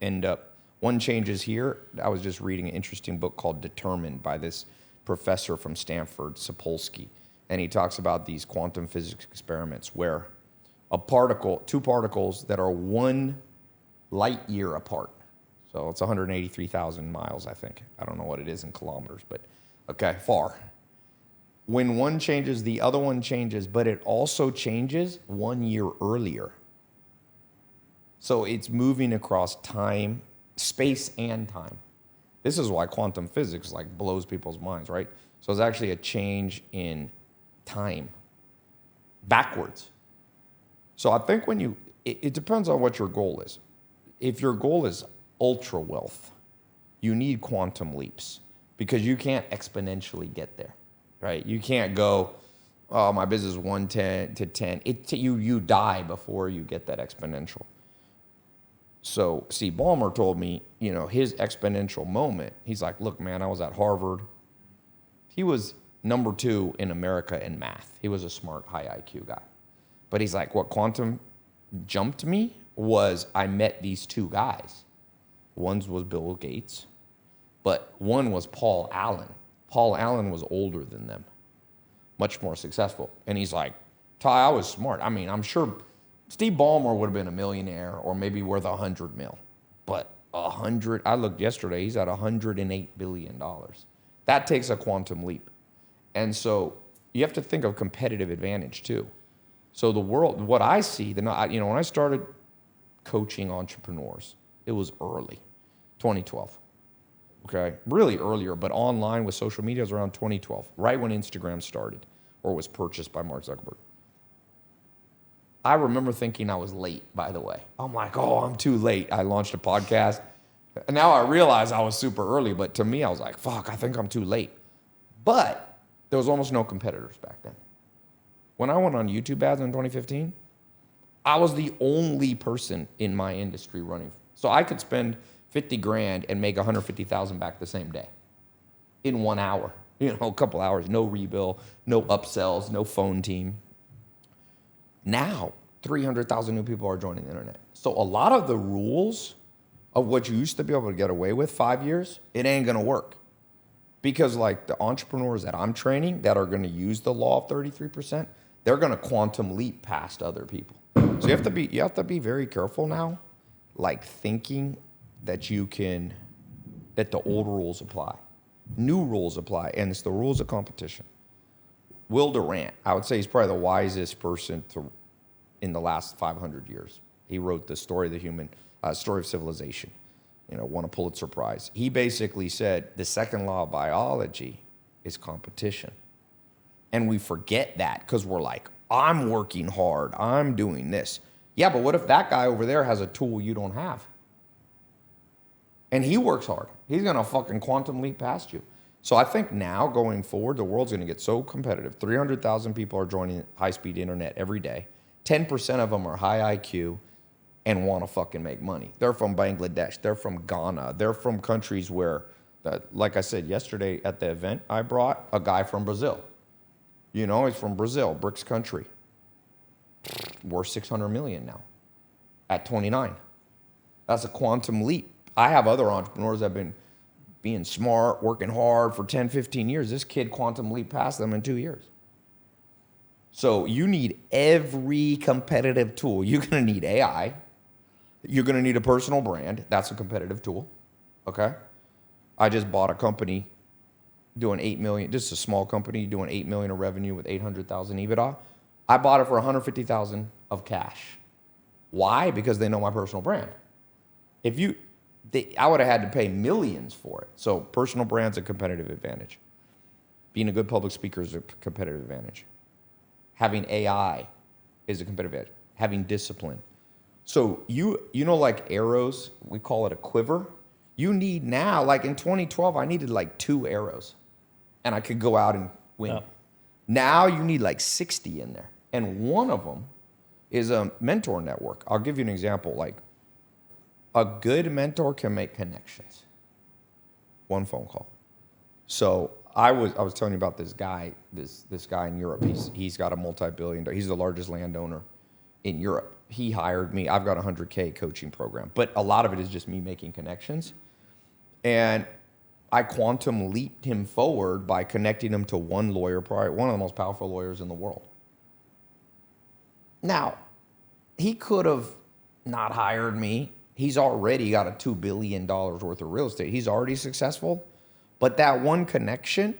end up, one changes here. I was just reading an interesting book called Determined by this professor from Stanford, Sapolsky. And he talks about these quantum physics experiments where two particles that are 1 light year apart. So it's 183,000 miles, I think. I don't know what it is in kilometers, but okay, far. When one changes, the other one changes, but it also changes 1 year earlier. So it's moving across time, space and time. This is why quantum physics like blows people's minds, right? So it's actually a change in time backwards. So I think when it depends on what your goal is. If your goal is ultra wealth, you need quantum leaps because you can't exponentially get there, right? You can't go, oh, my business is 110 to 10. You die before you get that exponential. So Steve Ballmer told me, you know, his exponential moment, he's like, look, man, I was at Harvard. He was number 2 in America in math. He was a smart, high IQ guy. But he's like, what quantum jumped me was I met these 2 guys. One was Bill Gates, but one was Paul Allen. Paul Allen was older than them, much more successful. And he's like, Tai, I was smart. I mean, I'm sure Steve Ballmer would have been a millionaire or maybe worth 100 mil. But 100, I looked yesterday, he's at $108 billion. That takes a quantum leap. And so you have to think of competitive advantage too. So the world, what I see, you know, when I started coaching entrepreneurs, it was early, 2012. Okay, really earlier, but online with social media was around 2012, right when Instagram started or was purchased by Mark Zuckerberg. I remember thinking I was late, by the way. I'm like, oh, I'm too late. I launched a podcast. And now I realize I was super early, but to me, I was like, fuck, I think I'm too late. But there was almost no competitors back then. When I went on YouTube ads in 2015, I was the only person in my industry running. So I could spend 50 grand and make 150,000 back the same day in 1 hour, you know, a couple hours, no rebill, no upsells, no phone team. Now, 300,000 new people are joining the internet. So a lot of the rules of what you used to be able to get away with 5 years, it ain't gonna work. Because like the entrepreneurs that I'm training that are gonna use the law of 33%, they're gonna quantum leap past other people. So you have to be very careful now, like thinking that that the old rules apply. New rules apply, and it's the rules of competition. Will Durant, I would say he's probably the wisest person in the last 500 years. He wrote the story of the human, story of civilization, you know, won a Pulitzer Prize. He basically said the second law of biology is competition. And we forget that because we're like, I'm working hard, I'm doing this. Yeah, but what if that guy over there has a tool you don't have? And he works hard. He's gonna fucking quantum leap past you. So I think now going forward, the world's gonna get so competitive. 300,000 people are joining high-speed internet every day. 10% of them are high IQ and wanna fucking make money. They're from Bangladesh, they're from Ghana, they're from countries where, like I said yesterday at the event, I brought a guy from Brazil. You know, he's from Brazil, BRICS country. Worth 600 million now at 29. That's a quantum leap. I have other entrepreneurs that have been being smart, working hard for 10, 15 years. This kid quantum leap past them in 2 years. So you need every competitive tool. You're going to need AI. You're going to need a personal brand. That's a competitive tool. Okay? I just bought a company doing 8 million. This is a small company doing 8 million of revenue with 800,000 EBITDA. I bought it for 150,000 of cash. Why? Because they know my personal brand. I would have had to pay millions for it. So personal brand's a competitive advantage. Being a good public speaker is a competitive advantage. Having AI is a competitive advantage. Having discipline. So you know, like arrows, we call it a quiver. You need now, like in 2012, I needed like 2 arrows. and I could go out and win. Yeah. Now you need like 60 in there. And one of them is a mentor network. I'll give you an example. Like a good mentor can make connections. One phone call. So I was telling you about this guy, this guy in Europe. He's got a multi-billion. He's the largest landowner in Europe. He hired me. I've got a 100K coaching program, but a lot of it is just me making connections. And I quantum leaped him forward by connecting him to one lawyer, probably one of the most powerful lawyers in the world. Now, he could have not hired me. He's already got a $2 billion worth of real estate. He's already successful. But that one connection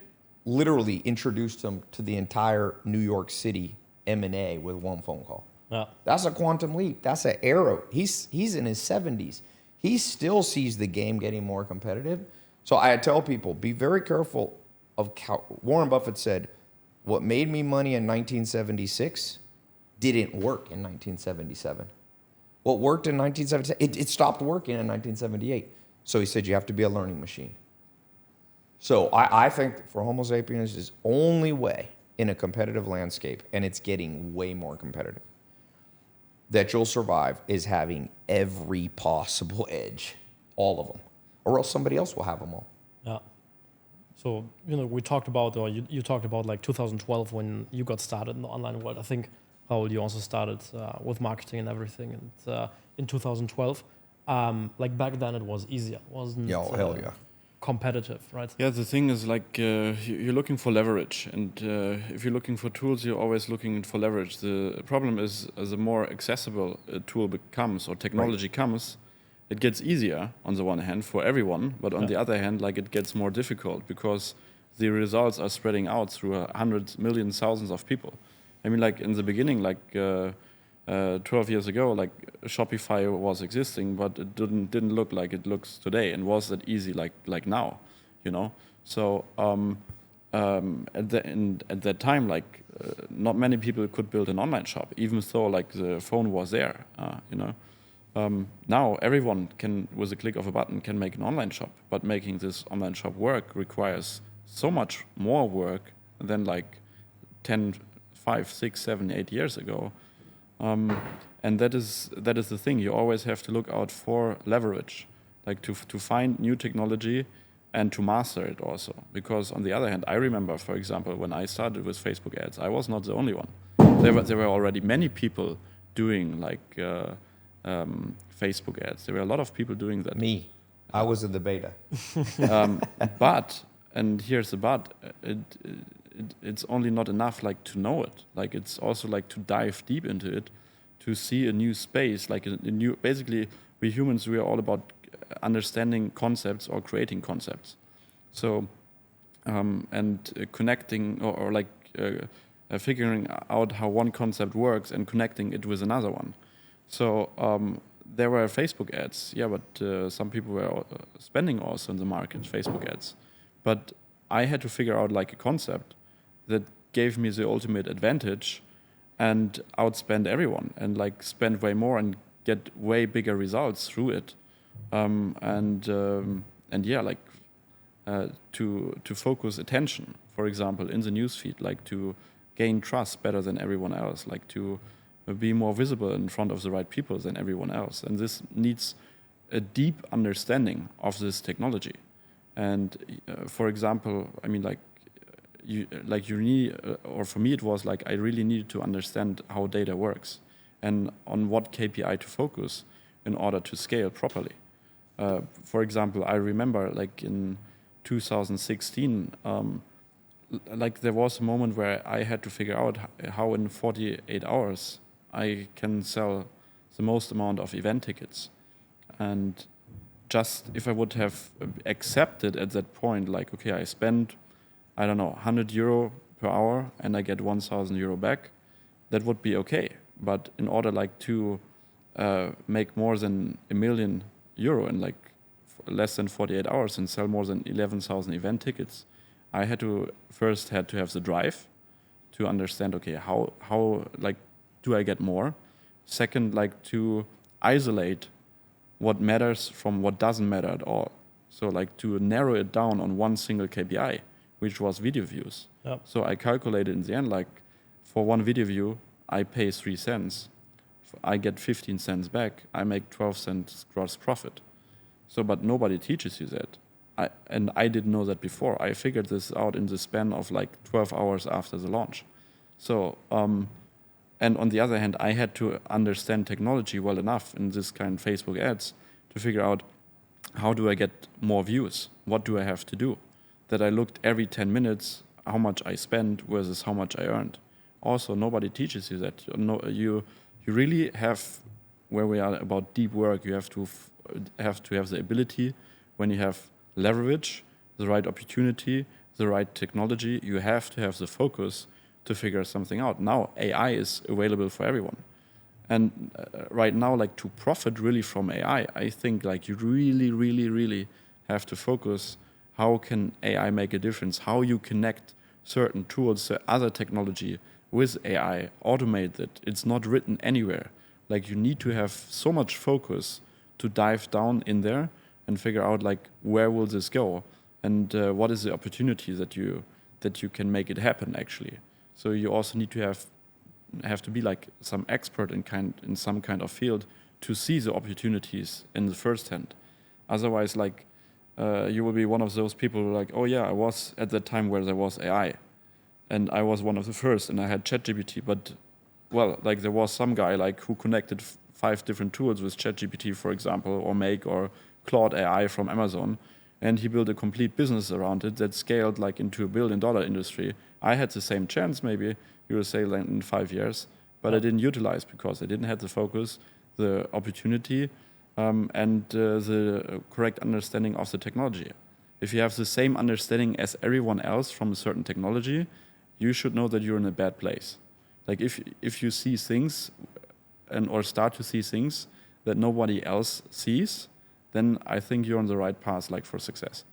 literally introduced him to the entire New York City M&A with one phone call. Yeah. That's a quantum leap. That's an arrow. He's in his 70s. He still sees the game getting more competitive. So I tell people, be very careful of Warren Buffett said, what made me money in 1976 didn't work in 1977. What worked in 1977, it stopped working in 1978. So he said, you have to be a learning machine. So I think for Homo sapiens, is only way in a competitive landscape, and it's getting way more competitive, that you'll survive is having every possible edge, all of them, or else somebody else will have them all. Yeah. So, we talked about, or you talked about like 2012 when you got started in the online world. I think, Raoul, you also started with marketing and everything and in 2012. Like back then it was easier, wasn't it? Yeah, hell yeah. Competitive, right? Yeah, the thing is like you're looking for leverage, and if you're looking for tools, you're always looking for leverage. The problem is, as a more accessible tool becomes or technology comes, it gets easier on the one hand for everyone, but on the other hand, like it gets more difficult because the results are spreading out through hundreds, millions, thousands of people. I mean, like in the beginning, like 12 years ago, like Shopify was existing, but it didn't look like it looks today, and was that easy like now, So at that time, like not many people could build an online shop, even though like the phone was there, Now everyone can, with a click of a button, can make an online shop, but making this online shop work requires so much more work than like 10, 5, 6, 7, 8 years ago. And that is the thing. You always have to look out for leverage, like to find new technology and to master it also. Because on the other hand, I remember, for example, when I started with Facebook ads, I was not the only one. There were already many people doing like Facebook ads. There were a lot of people doing that. Me, I was in the beta. But, and here's the but, it's only not enough like to know it. Like it's also like to dive deep into it, to see a new space, like a new. Basically, we humans, we are all about understanding concepts or creating concepts. So, and connecting or like figuring out how one concept works and connecting it with another one. So there were Facebook ads, yeah, but some people were spending also in the market Facebook ads. But I had to figure out like a concept that gave me the ultimate advantage and outspend everyone and like spend way more and get way bigger results through it. And yeah, like to focus attention, for example, in the newsfeed, like to gain trust better than everyone else, like to be more visible in front of the right people than everyone else. And this needs a deep understanding of this technology. And for example, I mean, you need, or for me, it was like I really needed to understand how data works and on what KPI to focus in order to scale properly. For example, I remember like in 2016, like there was a moment where I had to figure out how in 48 hours I can sell the most amount of event tickets. And just if I would have accepted at that point, like, okay, I spend, I don't know, 100 euro per hour and I get 1,000 euro back, that would be okay. But in order like to make more than €1 million in like less than 48 hours and sell more than 11,000 event tickets, I had to have the drive to understand, okay, how like do I get more? Second, like to isolate what matters from what doesn't matter at all. So like to narrow it down on one single KPI, which was video views. Yep. So I calculated in the end, like for one video view, I pay 3 cents. I get 15 cents back. I make 12 cents gross profit. So, but nobody teaches you that. I didn't know that before. I figured this out in the span of like 12 hours after the launch. So, and on the other hand, I had to understand technology well enough in this kind of Facebook ads to figure out how do I get more views? What do I have to do? That I looked every 10 minutes how much I spent versus how much I earned. Also, nobody teaches you that. You really have, where we are about deep work, you have to have the ability, when you have leverage, the right opportunity, the right technology, you have to have the focus to figure something out. Now, AI is available for everyone. And right now, like to profit really from AI, I think like you really, really, really have to focus how can AI make a difference, how you connect certain tools, other technology with AI, automate it. It's not written anywhere. Like you need to have so much focus to dive down in there and figure out like where will this go and what is the opportunity that you can make it happen actually. So you also need to have to be like some expert in some kind of field to see the opportunities in the first hand. Otherwise, like you will be one of those people who are like, oh yeah, I was at that time where there was AI, and I was one of the first, and I had ChatGPT. But well, like there was some guy like who connected 5 different tools with ChatGPT, for example, or Make or Claude AI from Amazon, and he built a complete business around it that scaled like into $1 billion industry. I had the same chance, maybe you will say like in 5 years, but I didn't utilize because I didn't have the focus, the opportunity, and the correct understanding of the technology. If you have the same understanding as everyone else from a certain technology, you should know that you're in a bad place. Like if you see things or start to see things that nobody else sees, then I think you're on the right path, like for success.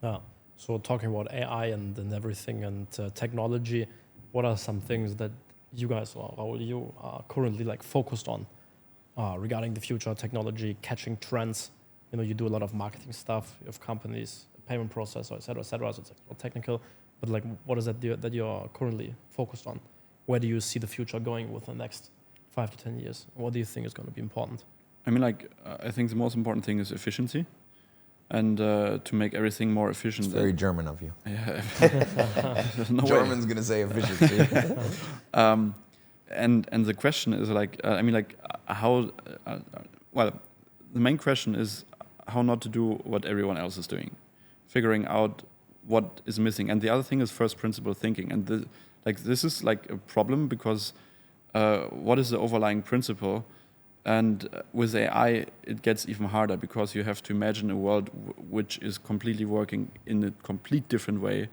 Yeah. So talking about AI and everything and technology, what are some things that you guys, or Raoul, you are currently like focused on regarding the future technology, catching trends? You know, you do a lot of marketing stuff. You have companies, payment processor, et cetera, so it's more technical. But like, what is that you're currently focused on? Where do you see the future going within the next 5 to 10 years? What do you think is going to be important? I mean, like, I think the most important thing is efficiency, and to make everything more efficient. It's very German of you. Yeah. No German's going to say efficiency. And the question is like, how? Well, the main question is how not to do what everyone else is doing, figuring out what is missing. And the other thing is first principle thinking. And this is like a problem because what is the overlying principle? And with AI, it gets even harder because you have to imagine a world which is completely working in a complete different way,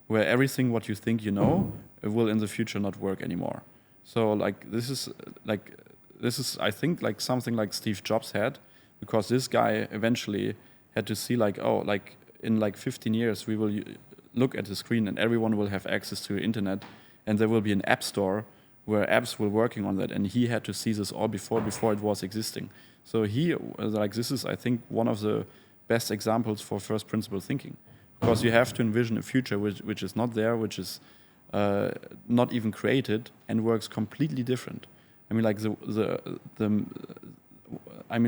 where everything what you think you know will in the future not work anymore. So like this is I think like something like Steve Jobs had, because this guy eventually had to see like, oh, like in like 15 years we will look at the screen and everyone will have access to the internet, and there will be an app store where apps were working on that, and he had to see this all before it was existing. So this is, I think, one of the best examples for first principle thinking, because you have to envision a future which is not there, which is not even created, and works completely different. I mean,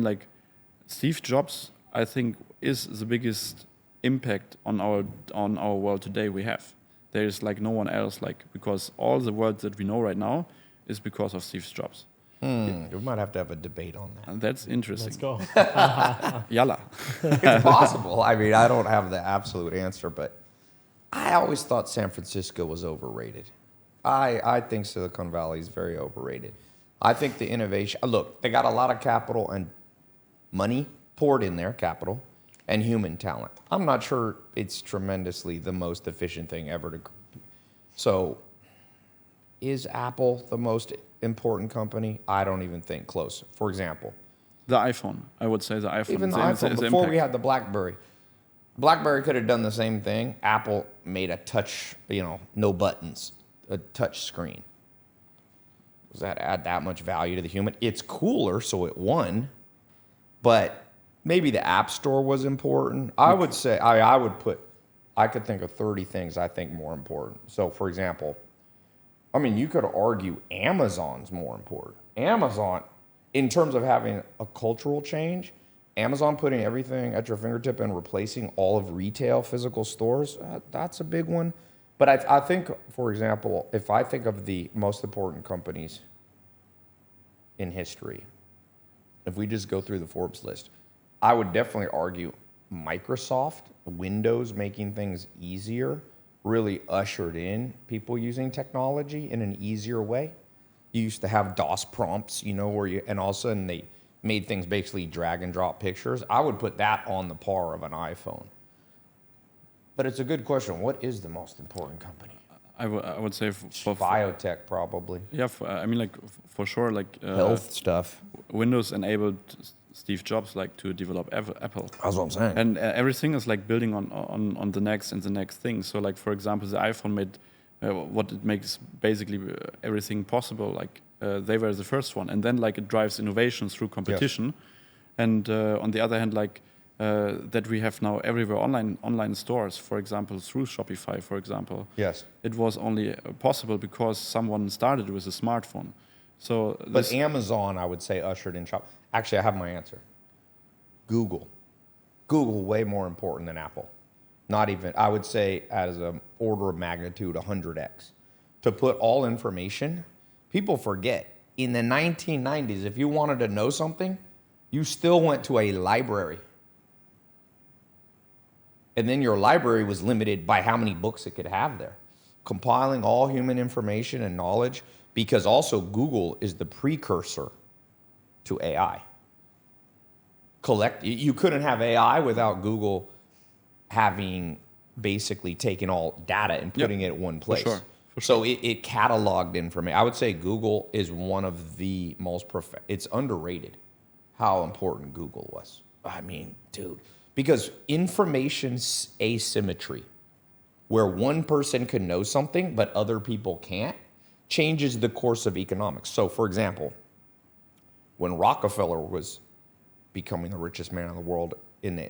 like Steve Jobs, I think, is the biggest impact on our world today we have. There is like no one else, like, because all the world that we know right now is because of Steve Jobs. We might have to have a debate on that. And that's interesting. Let's go. Yalla. It's possible. I mean, I don't have the absolute answer, but I always thought San Francisco was overrated. I think Silicon Valley is very overrated. I think the innovation, look, they got a lot of capital and money poured in there, capital, and human talent. I'm not sure it's tremendously the most efficient thing ever to. So, is Apple the most important company? I don't even think close. For example, the iPhone. I would say the iPhone. Even the iPhone. Before we had the BlackBerry. BlackBerry could have done the same thing. Apple made a touch, no buttons, a touch screen. Does that add that much value to the human? It's cooler, so it won. But maybe the App Store was important. I would say I I could think of 30 things I think more important. So, for example, I mean, you could argue Amazon's more important. Amazon, in terms of having a cultural change, Amazon putting everything at your fingertip and replacing all of retail physical stores, that's a big one. But I think, for example, if I think of the most important companies in history, if we just go through the Forbes list, I would definitely argue Microsoft, Windows making things easier, really ushered in people using technology in an easier way. You used to have DOS prompts, you know, and all of a sudden they made things basically drag and drop pictures. I would put that on the par of an iPhone. But it's a good question. What is the most important company? I would say for biotech, probably. Yeah, I mean, like for sure, like health stuff. Windows enabled Steve Jobs like to develop Apple. That's what I'm saying. And everything is like building on the next and the next thing. So like for example, the iPhone made what it makes basically everything possible. Like they were the first one, and then like it drives innovation through competition. Yes. And on the other hand, like that we have now everywhere online stores, for example, through Shopify, for example. Yes. It was only possible because someone started with a smartphone. So, but Amazon, I would say, ushered in shop. Actually, I have my answer. Google. Google way more important than Apple. Not even, I would say, as an order of magnitude, 100x. To put all information, people forget. In the 1990s, if you wanted to know something, you still went to a library. And then your library was limited by how many books it could have there. Compiling all human information and knowledge, because also Google is the precursor to AI. You couldn't have AI without Google having basically taken all data and putting it in one place. For sure. So it cataloged information. I would say Google is one of the most it's underrated how important Google was. I mean, dude. Because information asymmetry, where one person can know something but other people can't, changes the course of economics. So, for example, when Rockefeller was becoming the richest man in the world,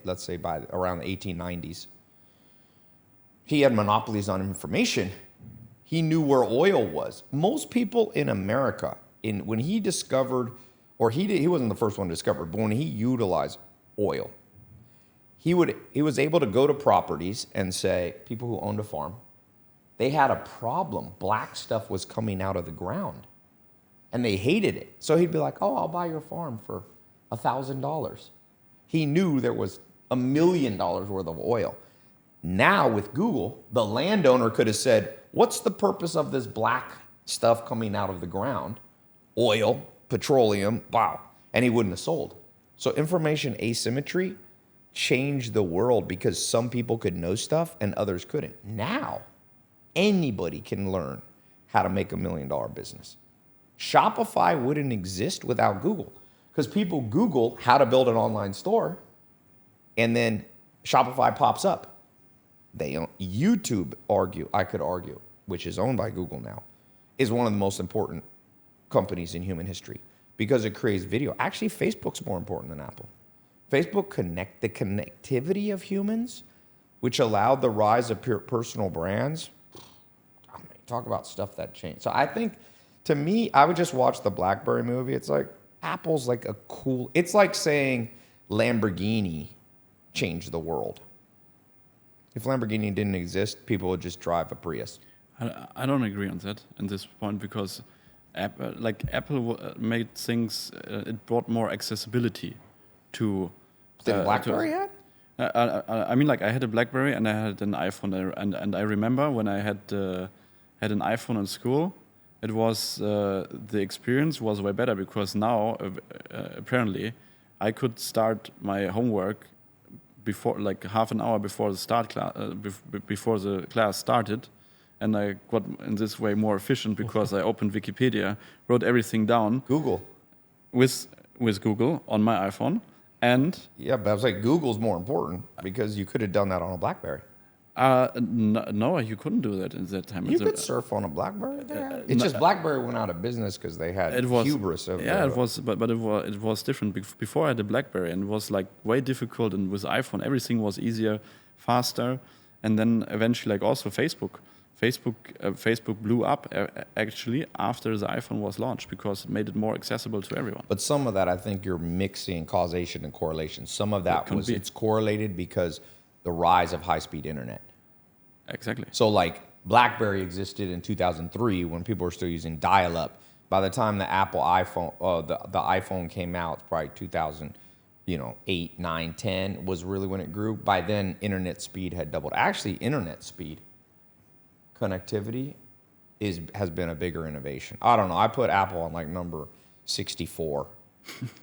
let's say by around the 1890s, he had monopolies on information. He knew where oil was. Most people in America, when he discovered, or he wasn't the first one to discover, but when he utilized oil, he was able to go to properties and say, people who owned a farm, they had a problem. Black stuff was coming out of the ground, and they hated it. So he'd be like, oh, I'll buy your farm for $1,000. He knew there was $1 million worth of oil. Now with Google, the landowner could have said, what's the purpose of this black stuff coming out of the ground? Oil, petroleum, wow. And he wouldn't have sold. So information asymmetry changed the world because some people could know stuff and others couldn't. Now, anybody can learn how to make $1 million business. Shopify wouldn't exist without Google, because people Google how to build an online store, and then Shopify pops up. YouTube, I could argue, which is owned by Google now, is one of the most important companies in human history because it creates video. Actually, Facebook's more important than Apple. Facebook the connectivity of humans, which allowed the rise of personal brands. I mean, talk about stuff that changed. So I think, to me, I would just watch the BlackBerry movie. It's like Apple's like it's like saying Lamborghini changed the world. If Lamborghini didn't exist, people would just drive a Prius. I don't agree on that at this point, because Apple made things, it brought more accessibility to. Did BlackBerry had? I mean, like I had a BlackBerry and I had an iPhone, and I remember when I had an iPhone in school, it was the experience was way better, because now apparently I could start my homework before, like half an hour before the before the class started, and I got in this way more efficient because I opened Wikipedia, wrote everything down. Google. With Google on my iPhone. And yeah, but I was like, Google's more important because you could have done that on a BlackBerry. No, you couldn't do that in that time. You could surf on a BlackBerry there. It's just BlackBerry went out of business because they had hubris of. Yeah, it was, but it was different. Before I had a BlackBerry, and it was like way difficult. And with iPhone, everything was easier, faster, And then eventually, like also Facebook blew up actually after the iPhone was launched because it made it more accessible to everyone. But some of that, I think you're mixing causation and correlation. Some of that it's correlated because the rise of high-speed internet. Exactly. So like BlackBerry existed in 2003 when people were still using dial-up. By the time the Apple iPhone, the iPhone came out, it's probably 2008, 9, 10 was really when it grew. By then, internet speed had doubled. Actually, internet speed connectivity has been a bigger innovation. I don't know. I put Apple on like number 64,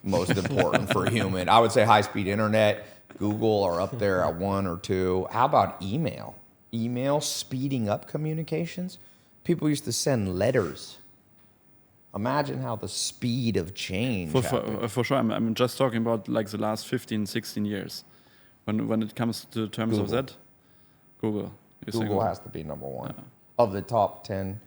most important for human. I would say high-speed internet, Google are up there at 1 or 2. How about email? Email speeding up communications. People used to send letters. Imagine how the speed of change for sure. I'm just talking about like the last 15, 16 years. When it comes to terms of that, Google. Google has to be number one. Yeah. Of the top 10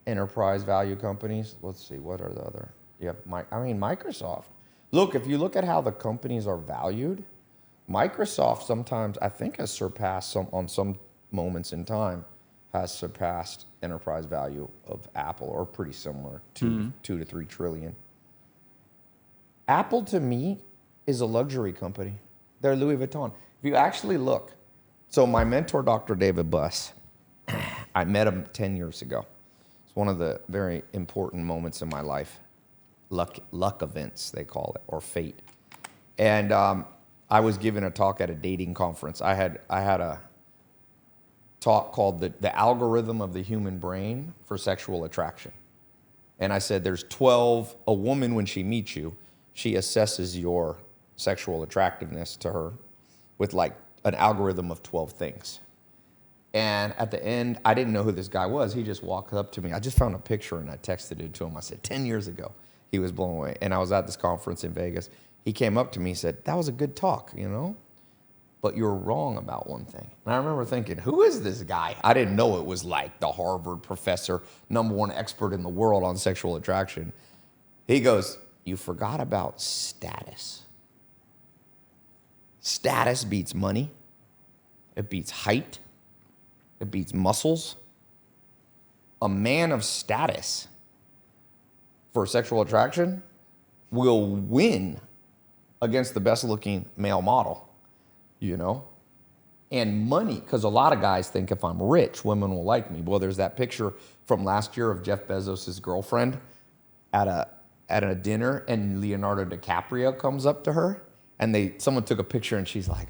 enterprise value companies, let's see, what are the other? Microsoft. Look, if you look at how the companies are valued, Microsoft sometimes, I think, has surpassed on some moments in time, has surpassed enterprise value of Apple, or pretty similar, 2 to 3 trillion. Apple, to me, is a luxury company. They're Louis Vuitton. If you actually look, so my mentor, Dr. David Buss, I met him 10 years ago. It's one of the very important moments in my life. Luck events, they call it, or fate. And I was giving a talk at a dating conference. I had a talk called the algorithm of the human brain for sexual attraction. And I said, there's 12, a woman, when she meets you, she assesses your sexual attractiveness to her with like an algorithm of 12 things. And at the end, I didn't know who this guy was. He just walked up to me. I just found a picture and I texted it to him. I said, 10 years ago. He was blown away. And I was at this conference in Vegas. He came up to me and said, that was a good talk, but you're wrong about one thing. And I remember thinking, who is this guy? I didn't know it was like the Harvard professor, #1 expert in the world on sexual attraction. He goes, you forgot about status. Status beats money. It beats height. It beats muscles. A man of status for sexual attraction will win against the best-looking male model, And money, because a lot of guys think if I'm rich, women will like me. Well, there's that picture from last year of Jeff Bezos' girlfriend at a dinner, and Leonardo DiCaprio comes up to her, and someone took a picture, and she's like,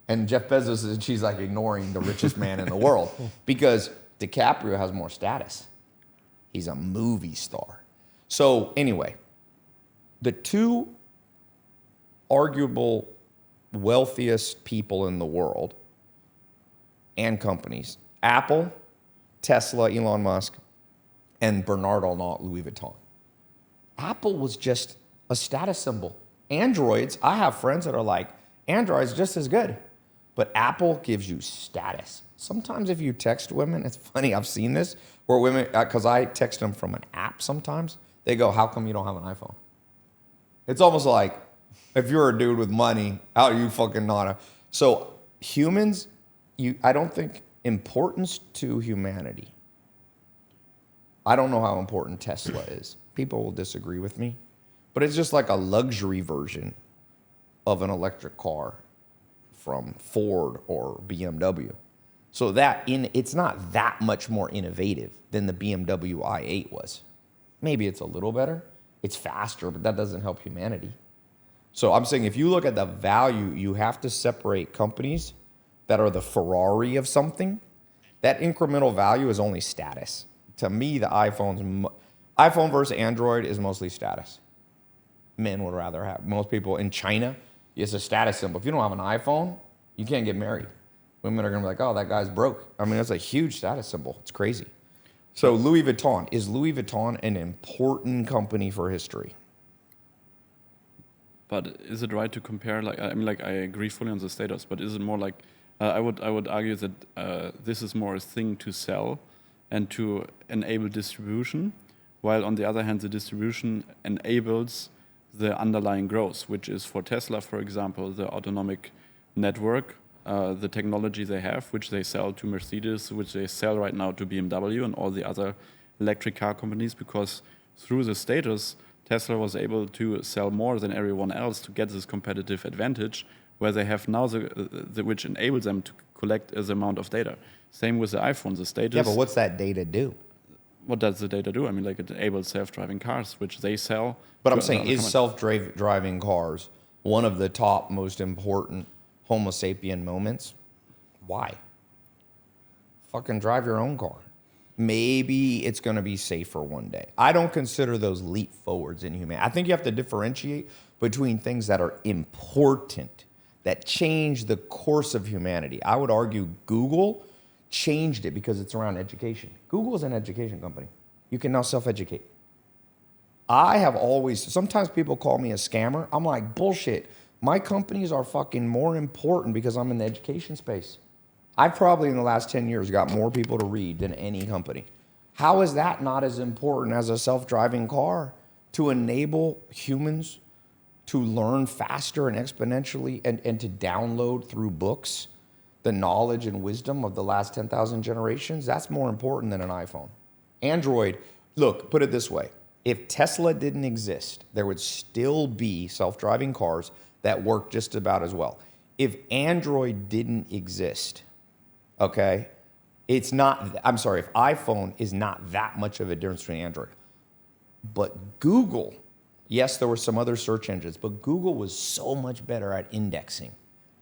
and Jeff Bezos, and she's like ignoring the richest man in the world because DiCaprio has more status. He's a movie star. So anyway, the two arguable wealthiest people in the world and companies, Apple, Tesla, Elon Musk, and Bernard Arnault, Louis Vuitton. Apple was just a status symbol. Androids, I have friends that are like, Android's just as good, but Apple gives you status. Sometimes if you text women, it's funny, I've seen this, where women, because I text them from an app sometimes, they go, how come you don't have an iPhone? It's almost like, if you're a dude with money, how are you fucking not? So humans, I don't think importance to humanity. I don't know how important Tesla is. People will disagree with me. But it's just like a luxury version of an electric car from Ford or BMW. So it's not that much more innovative than the BMW i8 was. Maybe it's a little better. It's faster, but that doesn't help humanity. So I'm saying if you look at the value, you have to separate companies that are the Ferrari of something. That incremental value is only status. To me, the iPhone versus Android is mostly status. Men would rather have. Most people in China, it's a status symbol. If you don't have an iPhone, you can't get married. Women are going to be like, oh, that guy's broke. I mean, that's a huge status symbol. It's crazy. So Louis Vuitton. Is Louis Vuitton an important company for history? But is it right to compare? I agree fully on the status, but is it more like I would argue that this is more a thing to sell and to enable distribution, while on the other hand, the distribution enables the underlying growth, which is for Tesla, for example, the autonomic network the technology they have, which they sell to Mercedes, which they sell right now to BMW and all the other electric car companies, because through the status, Tesla was able to sell more than everyone else to get this competitive advantage, where they have now the which enables them to collect the amount of data. Same with the iPhone, the status. Yeah, but what's that data do? What does the data do? I mean, like it enables self-driving cars, which they sell. But I'm saying, is self-driving cars one of the top most important Homo sapien moments? Why? Fucking drive your own car. Maybe it's going to be safer one day. I don't consider those leap forwards in humanity. I think you have to differentiate between things that are important, that change the course of humanity. I would argue Google changed it because it's around education. Google is an education company. You can now self-educate. I have always, sometimes people call me a scammer. I'm like, bullshit. My companies are fucking more important because I'm in the education space. I've probably in the last 10 years got more people to read than any company. How is that not as important as a self-driving car to enable humans to learn faster and exponentially and to download through books the knowledge and wisdom of the last 10,000 generations? That's more important than an iPhone. Android, look, put it this way. If Tesla didn't exist, there would still be self-driving cars that work just about as well. If Android didn't exist, okay, if iPhone is not that much of a difference between Android. But Google, yes, there were some other search engines, but Google was so much better at indexing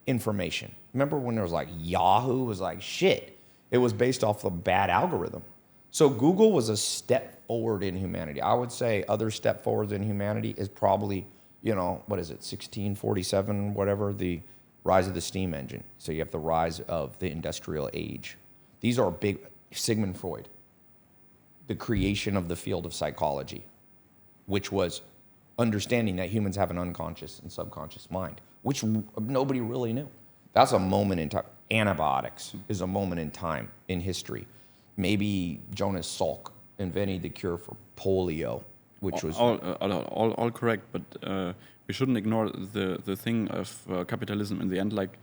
information. Remember when there was like Yahoo was like shit? It was based off a bad algorithm. So Google was a step forward in humanity. I would say other step forwards in humanity is probably, 1647, whatever, the rise of the steam engine. So you have the rise of the industrial age. These are big. Sigmund Freud, the creation of the field of psychology, which was understanding that humans have an unconscious and subconscious mind, which nobody really knew. That's a moment in time. Antibiotics is a moment in time in history. Maybe Jonas Salk invented the cure for polio, which was all correct, but we shouldn't ignore the thing of capitalism in the end. Like,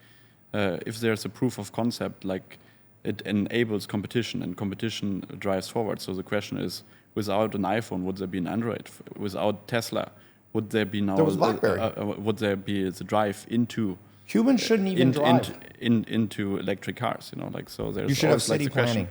if there's a proof of concept, like it enables competition, and competition drives forward. So the question is, without an iPhone, would there be an Android? Without Tesla, would there be now? There was BlackBerry. Would there be the drive into? Humans shouldn't even drive into electric cars. So there's. You should have city planning.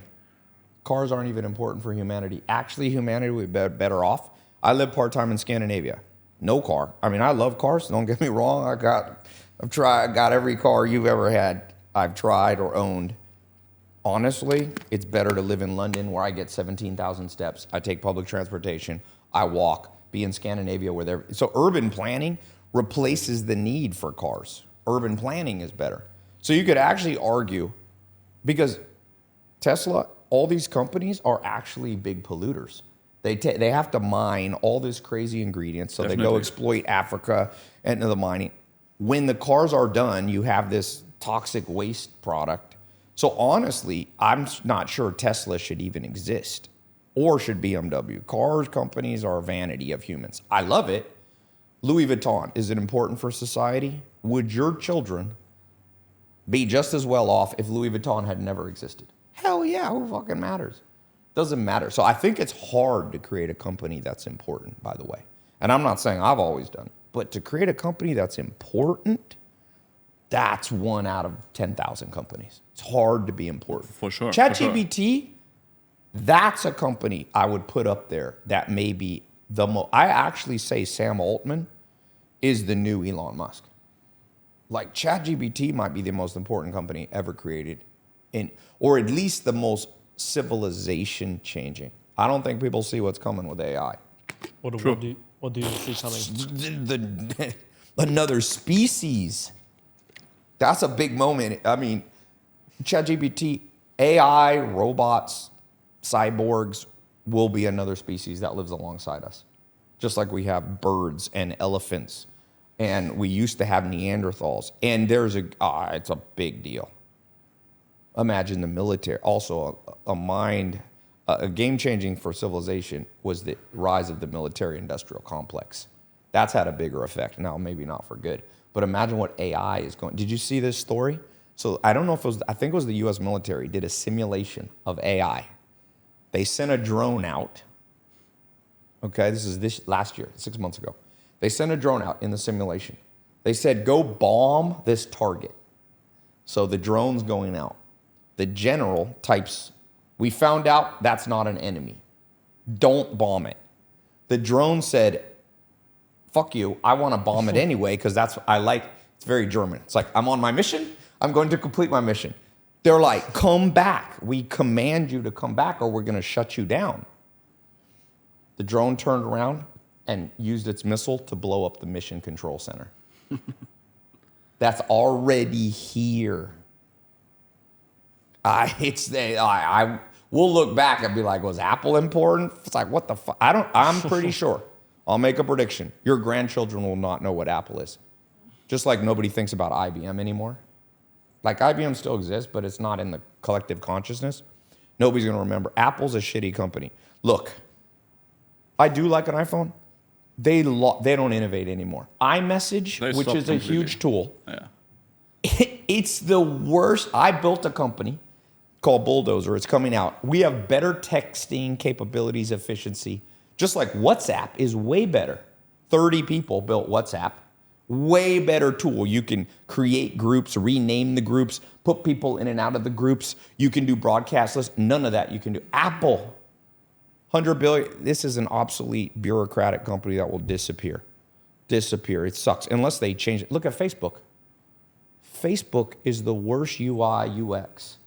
Cars aren't even important for humanity. Actually, humanity would be better off. I live part-time in Scandinavia. No car. I mean, I love cars. Don't get me wrong. I got every car you've ever had. I've tried or owned. Honestly, it's better to live in London where I get 17,000 steps. I take public transportation. I walk. Be in Scandinavia so urban planning replaces the need for cars. Urban planning is better. So you could actually argue, because Tesla, all these companies are actually big polluters. They have to mine all this crazy ingredients, so Definitely. They go exploit Africa and the mining. When the cars are done, you have this toxic waste product. So honestly, I'm not sure Tesla should even exist, or should BMW. Cars companies are a vanity of humans. I love it. Louis Vuitton, is it important for society? Would your children be just as well off if Louis Vuitton had never existed? Hell yeah, who fucking matters? Doesn't matter. So I think it's hard to create a company that's important, by the way. And I'm not saying I've always done it, but to create a company that's important, that's 1 out of 10,000 companies. It's hard to be important. For sure. ChatGPT, that's a company I would put up there that may be the most. I actually say Sam Altman is the new Elon Musk. Like ChatGPT might be the most important company ever created, or at least the most civilization changing. I don't think people see what's coming with AI. What do you see coming? Another species. That's a big moment. I mean, ChatGPT, AI, robots, cyborgs will be another species that lives alongside us. Just like we have birds and elephants, and we used to have Neanderthals. And it's a big deal. Imagine the military. Also, a game-changing for civilization was the rise of the military-industrial complex. That's had a bigger effect. Now, maybe not for good, but imagine what AI is going. Did you see this story? So I don't know if it was, I think it was the US military did a simulation of AI. They sent a drone out. Okay, this is last year, 6 months ago. They sent a drone out in the simulation. They said, go bomb this target. So the drone's going out. The general types, we found out that's not an enemy. Don't bomb it. The drone said, fuck you, I want to bomb it anyway because that's what I like. It's very German. It's like, I'm on my mission. I'm going to complete my mission. They're like, come back. We command you to come back or we're going to shut you down. The drone turned around and used its missile to blow up the mission control center. That's already here. We'll look back and be like, was Apple important? It's like, what the fuck? I'm pretty sure. I'll make a prediction. Your grandchildren will not know what Apple is. Just like nobody thinks about IBM anymore. Like IBM still exists, but it's not in the collective consciousness. Nobody's going to remember. Apple's a shitty company. Look, I do like an iPhone. They don't innovate anymore. iMessage, which is a huge tool. Yeah. It's the worst. I built a company called Bulldozer. It's coming out. We have better texting capabilities, efficiency. Just like WhatsApp is way better. 30 people built WhatsApp. Way better tool. You can create groups, rename the groups, put people in and out of the groups. You can do broadcast lists. None of that you can do. Apple, 100 billion. This is an obsolete bureaucratic company that will disappear. Disappear. It sucks. Unless they change it. Look at Facebook. Facebook is the worst UI, UX.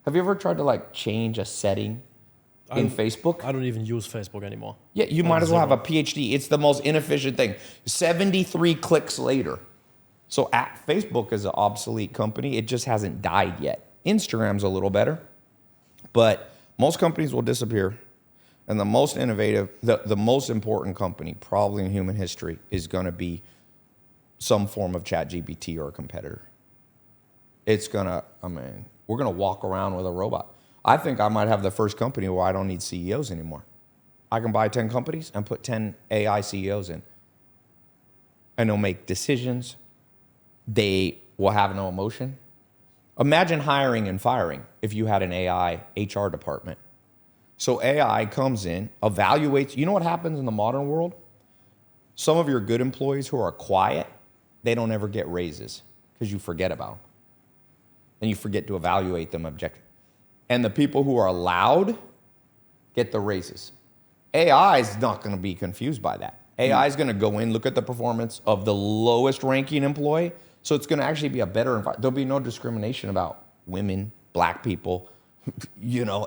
Have you ever tried to like change a setting in Facebook? I don't even use Facebook anymore. Yeah, you might as well have a PhD. It's the most inefficient thing. 73 clicks later. So Facebook is an obsolete company. It just hasn't died yet. Instagram's a little better. But most companies will disappear. And the most innovative, the most important company probably in human history is going to be some form of ChatGPT or a competitor. It's going to, we're going to walk around with a robot. I think I might have the first company where I don't need CEOs anymore. I can buy 10 companies and put 10 AI CEOs in. And they'll make decisions. They will have no emotion. Imagine hiring and firing if you had an AI HR department. So AI comes in, evaluates. You know what happens in the modern world? Some of your good employees who are quiet, they don't ever get raises because you forget about them. And you forget to evaluate them objectively. And the people who are loud get the raises. AI is not going to be confused by that. AI is going to go in, look at the performance of the lowest ranking employee. So it's going to actually be a better environment. There'll be no discrimination about women, black people,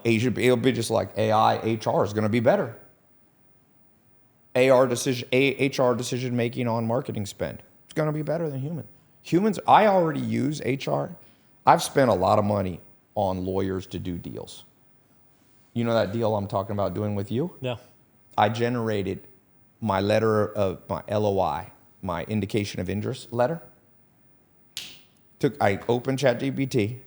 Asian. It'll be just like AI, HR is going to be better. HR decision making on marketing spend. It's going to be better than humans. I already use HR. I've spent a lot of money on lawyers to do deals. You know that deal I'm talking about doing with you? Yeah. I generated my letter of my LOI, my indication of interest letter. I opened ChatGPT,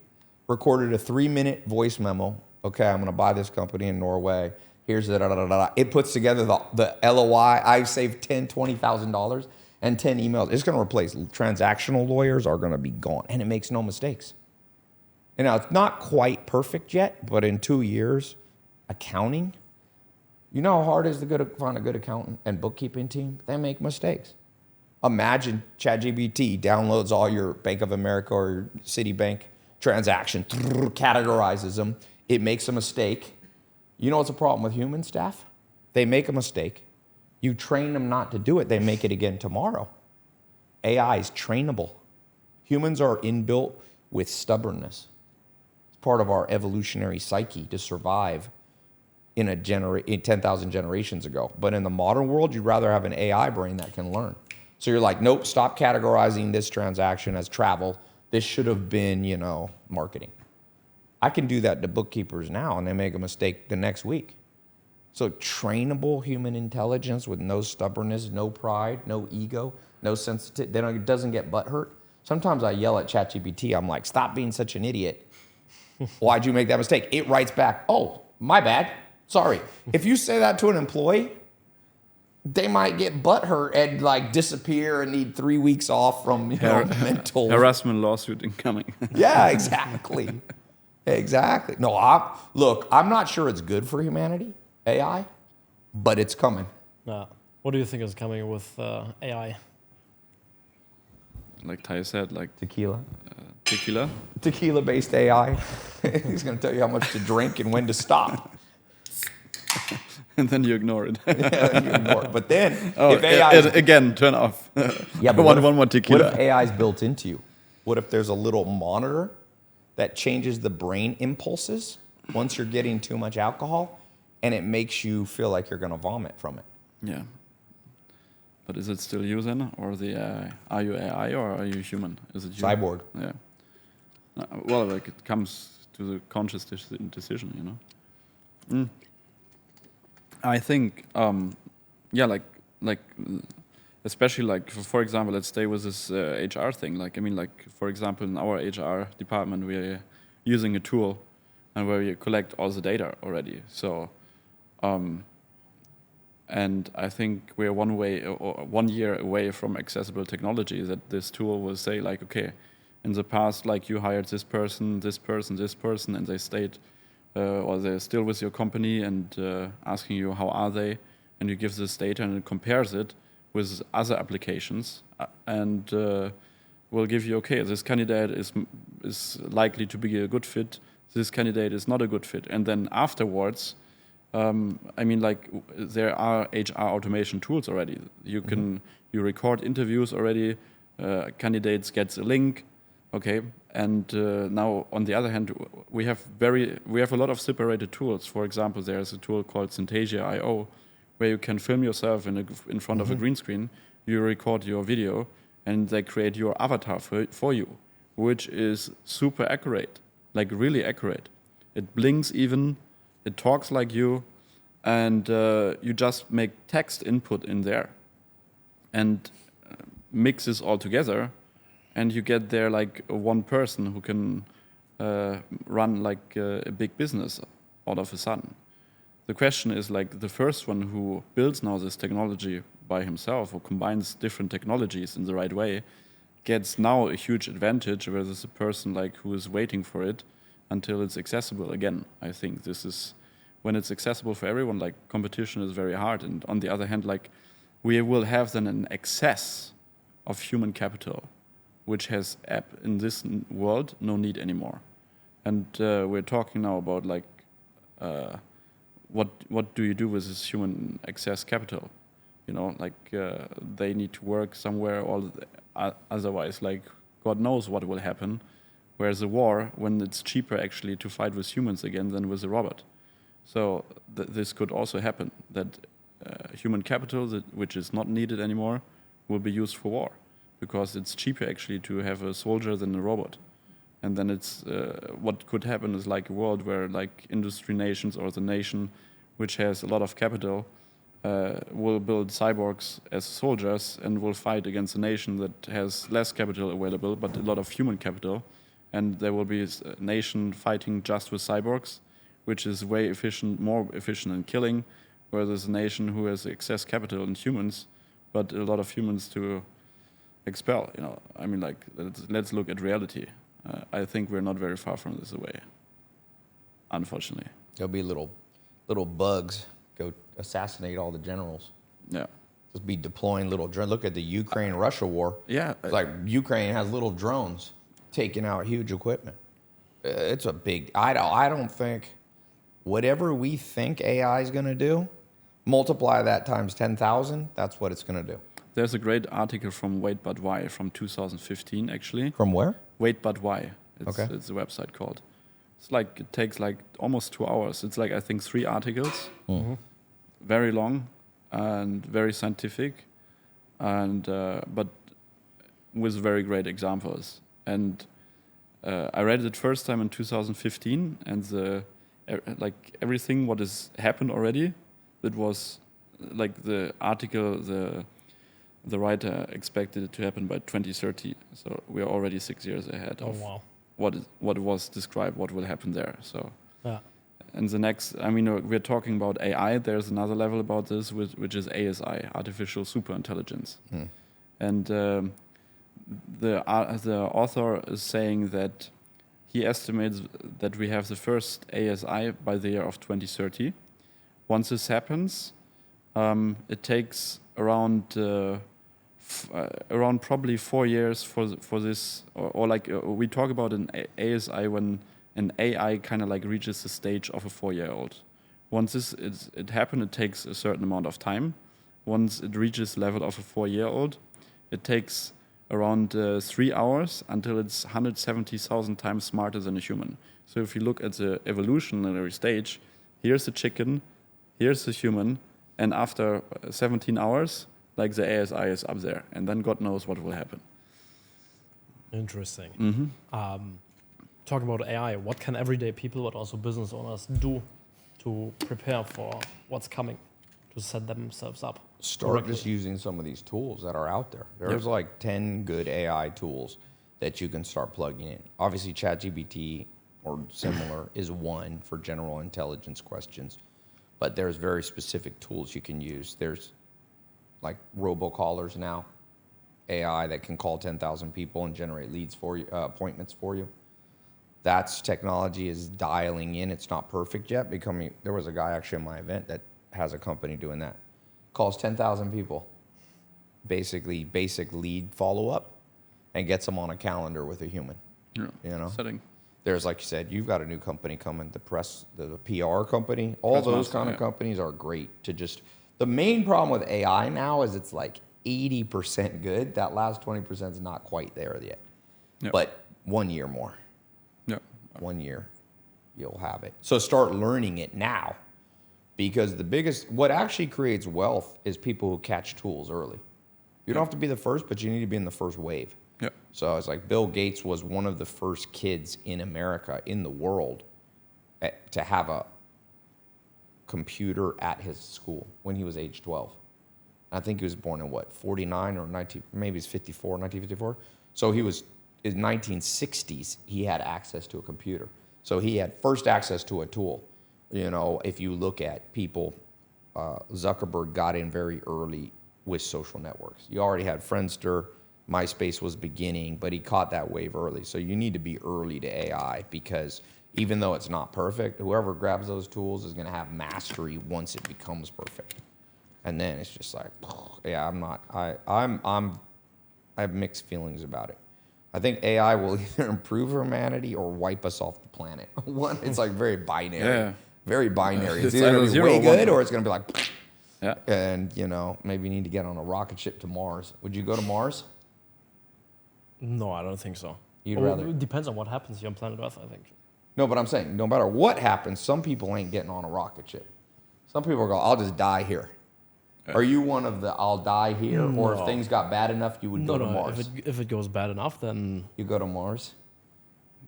recorded a 3-minute voice memo. Okay, I'm going to buy this company in Norway. Here's the da-da-da-da. It puts together the LOI. I've saved $10,000, $20,000 and 10 emails. It's going to replace transactional lawyers are going to be gone, and it makes no mistakes. And now, it's not quite perfect yet, but in 2 years, accounting, you know how hard it is to find a good accountant and bookkeeping team? They make mistakes. Imagine ChatGPT downloads all your Bank of America or your Citibank transaction, categorizes them. It makes a mistake. You know what's a problem with human staff? They make a mistake. You train them not to do it. They make it again tomorrow. AI is trainable. Humans are inbuilt with stubbornness. Part of our evolutionary psyche to survive in 10,000 generations ago. But in the modern world, you'd rather have an AI brain that can learn. So you're like, nope, stop categorizing this transaction as travel. This should have been, marketing. I can do that to bookkeepers now, and they make a mistake the next week. So trainable human intelligence with no stubbornness, no pride, no ego, no sensitivity. It doesn't get butthurt. Sometimes I yell at ChatGPT. I'm like, stop being such an idiot. Why'd you make that mistake? It writes back, oh, my bad. Sorry. If you say that to an employee, they might get butthurt and like disappear and need 3 weeks off from mental harassment lawsuit incoming. Yeah, exactly. Exactly. No, I'm not sure it's good for humanity, AI, but it's coming. What do you think is coming with AI? Like Tai said, like Tequila. Tequila-based AI. He's going to tell you how much to drink and when to stop. And then you ignore it. Yeah, you ignore it. But then, if AI again, turn off. Yeah, but one more tequila. What if AI is built into you? What if there's a little monitor that changes the brain impulses once you're getting too much alcohol, and it makes you feel like you're going to vomit from it? Yeah. But is it still you then, or the AI? Are you AI or are you human? Is it you? Cyborg. Yeah. Well, like it comes to the conscious decision, you know. I think, like especially like for example, let's stay with this HR thing. Like I mean, like for example, in our HR department, we're using a tool, and where we collect all the data already. So. And I think we're 1 year away from accessible technology that this tool will say like, okay, in the past, like you hired this person, and they stayed, or they're still with your company and asking you how are they, and you give this data and it compares it with other applications and will give you, okay, this candidate is likely to be a good fit, this candidate is not a good fit, and then afterwards, I mean, like there are HR automation tools already. You can you record interviews already. Candidates gets a link, okay. And now on the other hand, we have a lot of separated tools. For example, there's a tool called Synthesia.io, where you can film yourself in front of a green screen. You record your video, and they create your avatar for you, which is super accurate, like really accurate. It blinks even. It talks like you, and you just make text input in there and mix this all together, and you get there like one person who can run like a big business out of a sudden. The question is like the first one who builds now this technology by himself or combines different technologies in the right way gets now a huge advantage versus a person like who is waiting for it until it's accessible again. I think this is when it's accessible for everyone, like competition is very hard. And on the other hand, like we will have then an excess of human capital, which has in this world no need anymore. And we're talking now about like what do you do with this human excess capital? You know, like they need to work somewhere, or otherwise, like God knows what will happen. Whereas a war, when it's cheaper actually to fight with humans again than with a robot. So this could also happen, that human capital, which is not needed anymore, will be used for war, because it's cheaper actually to have a soldier than a robot. And then it's what could happen is like a world where like industry nations or the nation which has a lot of capital will build cyborgs as soldiers and will fight against a nation that has less capital available but a lot of human capital. And there will be a nation fighting just with cyborgs, which is way more efficient in killing, whereas there's a nation who has excess capital in humans, but a lot of humans to expel. You know, I mean, like let's look at reality. I think we're not very far from this away, unfortunately. There'll be little bugs go assassinate all the generals. Yeah. Just be deploying little drones. Look at the Ukraine-Russia war. Yeah. It's like Ukraine has little drones taking out huge equipment. It's a big... I don't think... Whatever we think AI is going to do, multiply that times 10,000, that's what it's going to do. There's a great article from Wait But Why from 2015, actually. From where? Wait But Why. It's a website called. It's like, it takes like almost 2 hours. It's like, I think, 3 articles. Mm-hmm. Very long and very scientific, and but with very great examples. And I read it first time in 2015, and like everything what has happened already, that was like the article, the writer expected it to happen by 2030. So we are already 6 years ahead of what was described, what will happen there. So and the next, I mean, we're talking about AI. There's another level about this, which is ASI, artificial superintelligence. And the author is saying that he estimates that we have the first ASI by the year of 2030. Once this happens, it takes around probably 4 years for this, or like we talk about an ASI when an AI kind of like reaches the stage of a 4-year-old. Once it happens, it takes a certain amount of time. Once it reaches the level of a 4-year-old, it takes around 3 hours until it's 170,000 times smarter than a human. So if you look at the evolutionary stage, here's the chicken, here's the human, and after 17 hours, like the ASI is up there, and then God knows what will happen. Interesting. Mm-hmm. Talking about AI, what can everyday people, but also business owners, do to prepare for what's coming, to set themselves up? Start just using some of these tools that are out there. There's like 10 good AI tools that you can start plugging in. Obviously, ChatGPT or similar is one for general intelligence questions, but there's very specific tools you can use. There's like robocallers now, AI that can call 10,000 people and generate leads for you, appointments for you. That's technology is dialing in. It's not perfect yet. There was a guy actually at my event that has a company doing that. Calls 10,000 people, basically basic lead follow-up, and gets them on a calendar with a human. Yeah. You know, Setting. there's, like you said, you've got a new company coming, the PR company. All those kind of companies are great to just. The main problem with AI now is it's like 80% good. That last 20% is not quite there yet. Yep. But 1 year more. Yeah. 1 year, you'll have it. So start learning it now. Because what actually creates wealth is people who catch tools early. You don't have to be the first, but you need to be in the first wave. Yeah. So it's like Bill Gates was one of the first kids in America, in the world, to have a computer at his school when he was age 12. I think he was born in 49 or 19, maybe it's 1954. So he was, in 1960s, he had access to a computer. So he had first access to a tool. You know, if you look at people, Zuckerberg got in very early with social networks. You already had Friendster, MySpace was beginning, but he caught that wave early. So you need to be early to AI because even though it's not perfect, whoever grabs those tools is going to have mastery once it becomes perfect. And then it's just like, yeah, I have mixed feelings about it. I think AI will either improve humanity or wipe us off the planet. One, it's like very binary. Yeah. Very binary. It's It's either going to be either way 0 or good 1. or it's going to be like, Yeah. and, you know, maybe you need to get on a rocket ship to Mars. Would you go to Mars? No, I don't think so. You'd rather? It depends on what happens here on planet Earth, I think. No, but I'm saying no matter what happens, some people ain't getting on a rocket ship. Some people go, I'll just die here. Are you one of the I'll die here? Or if things got bad enough, you would go to Mars? If it goes bad enough, then You go to Mars?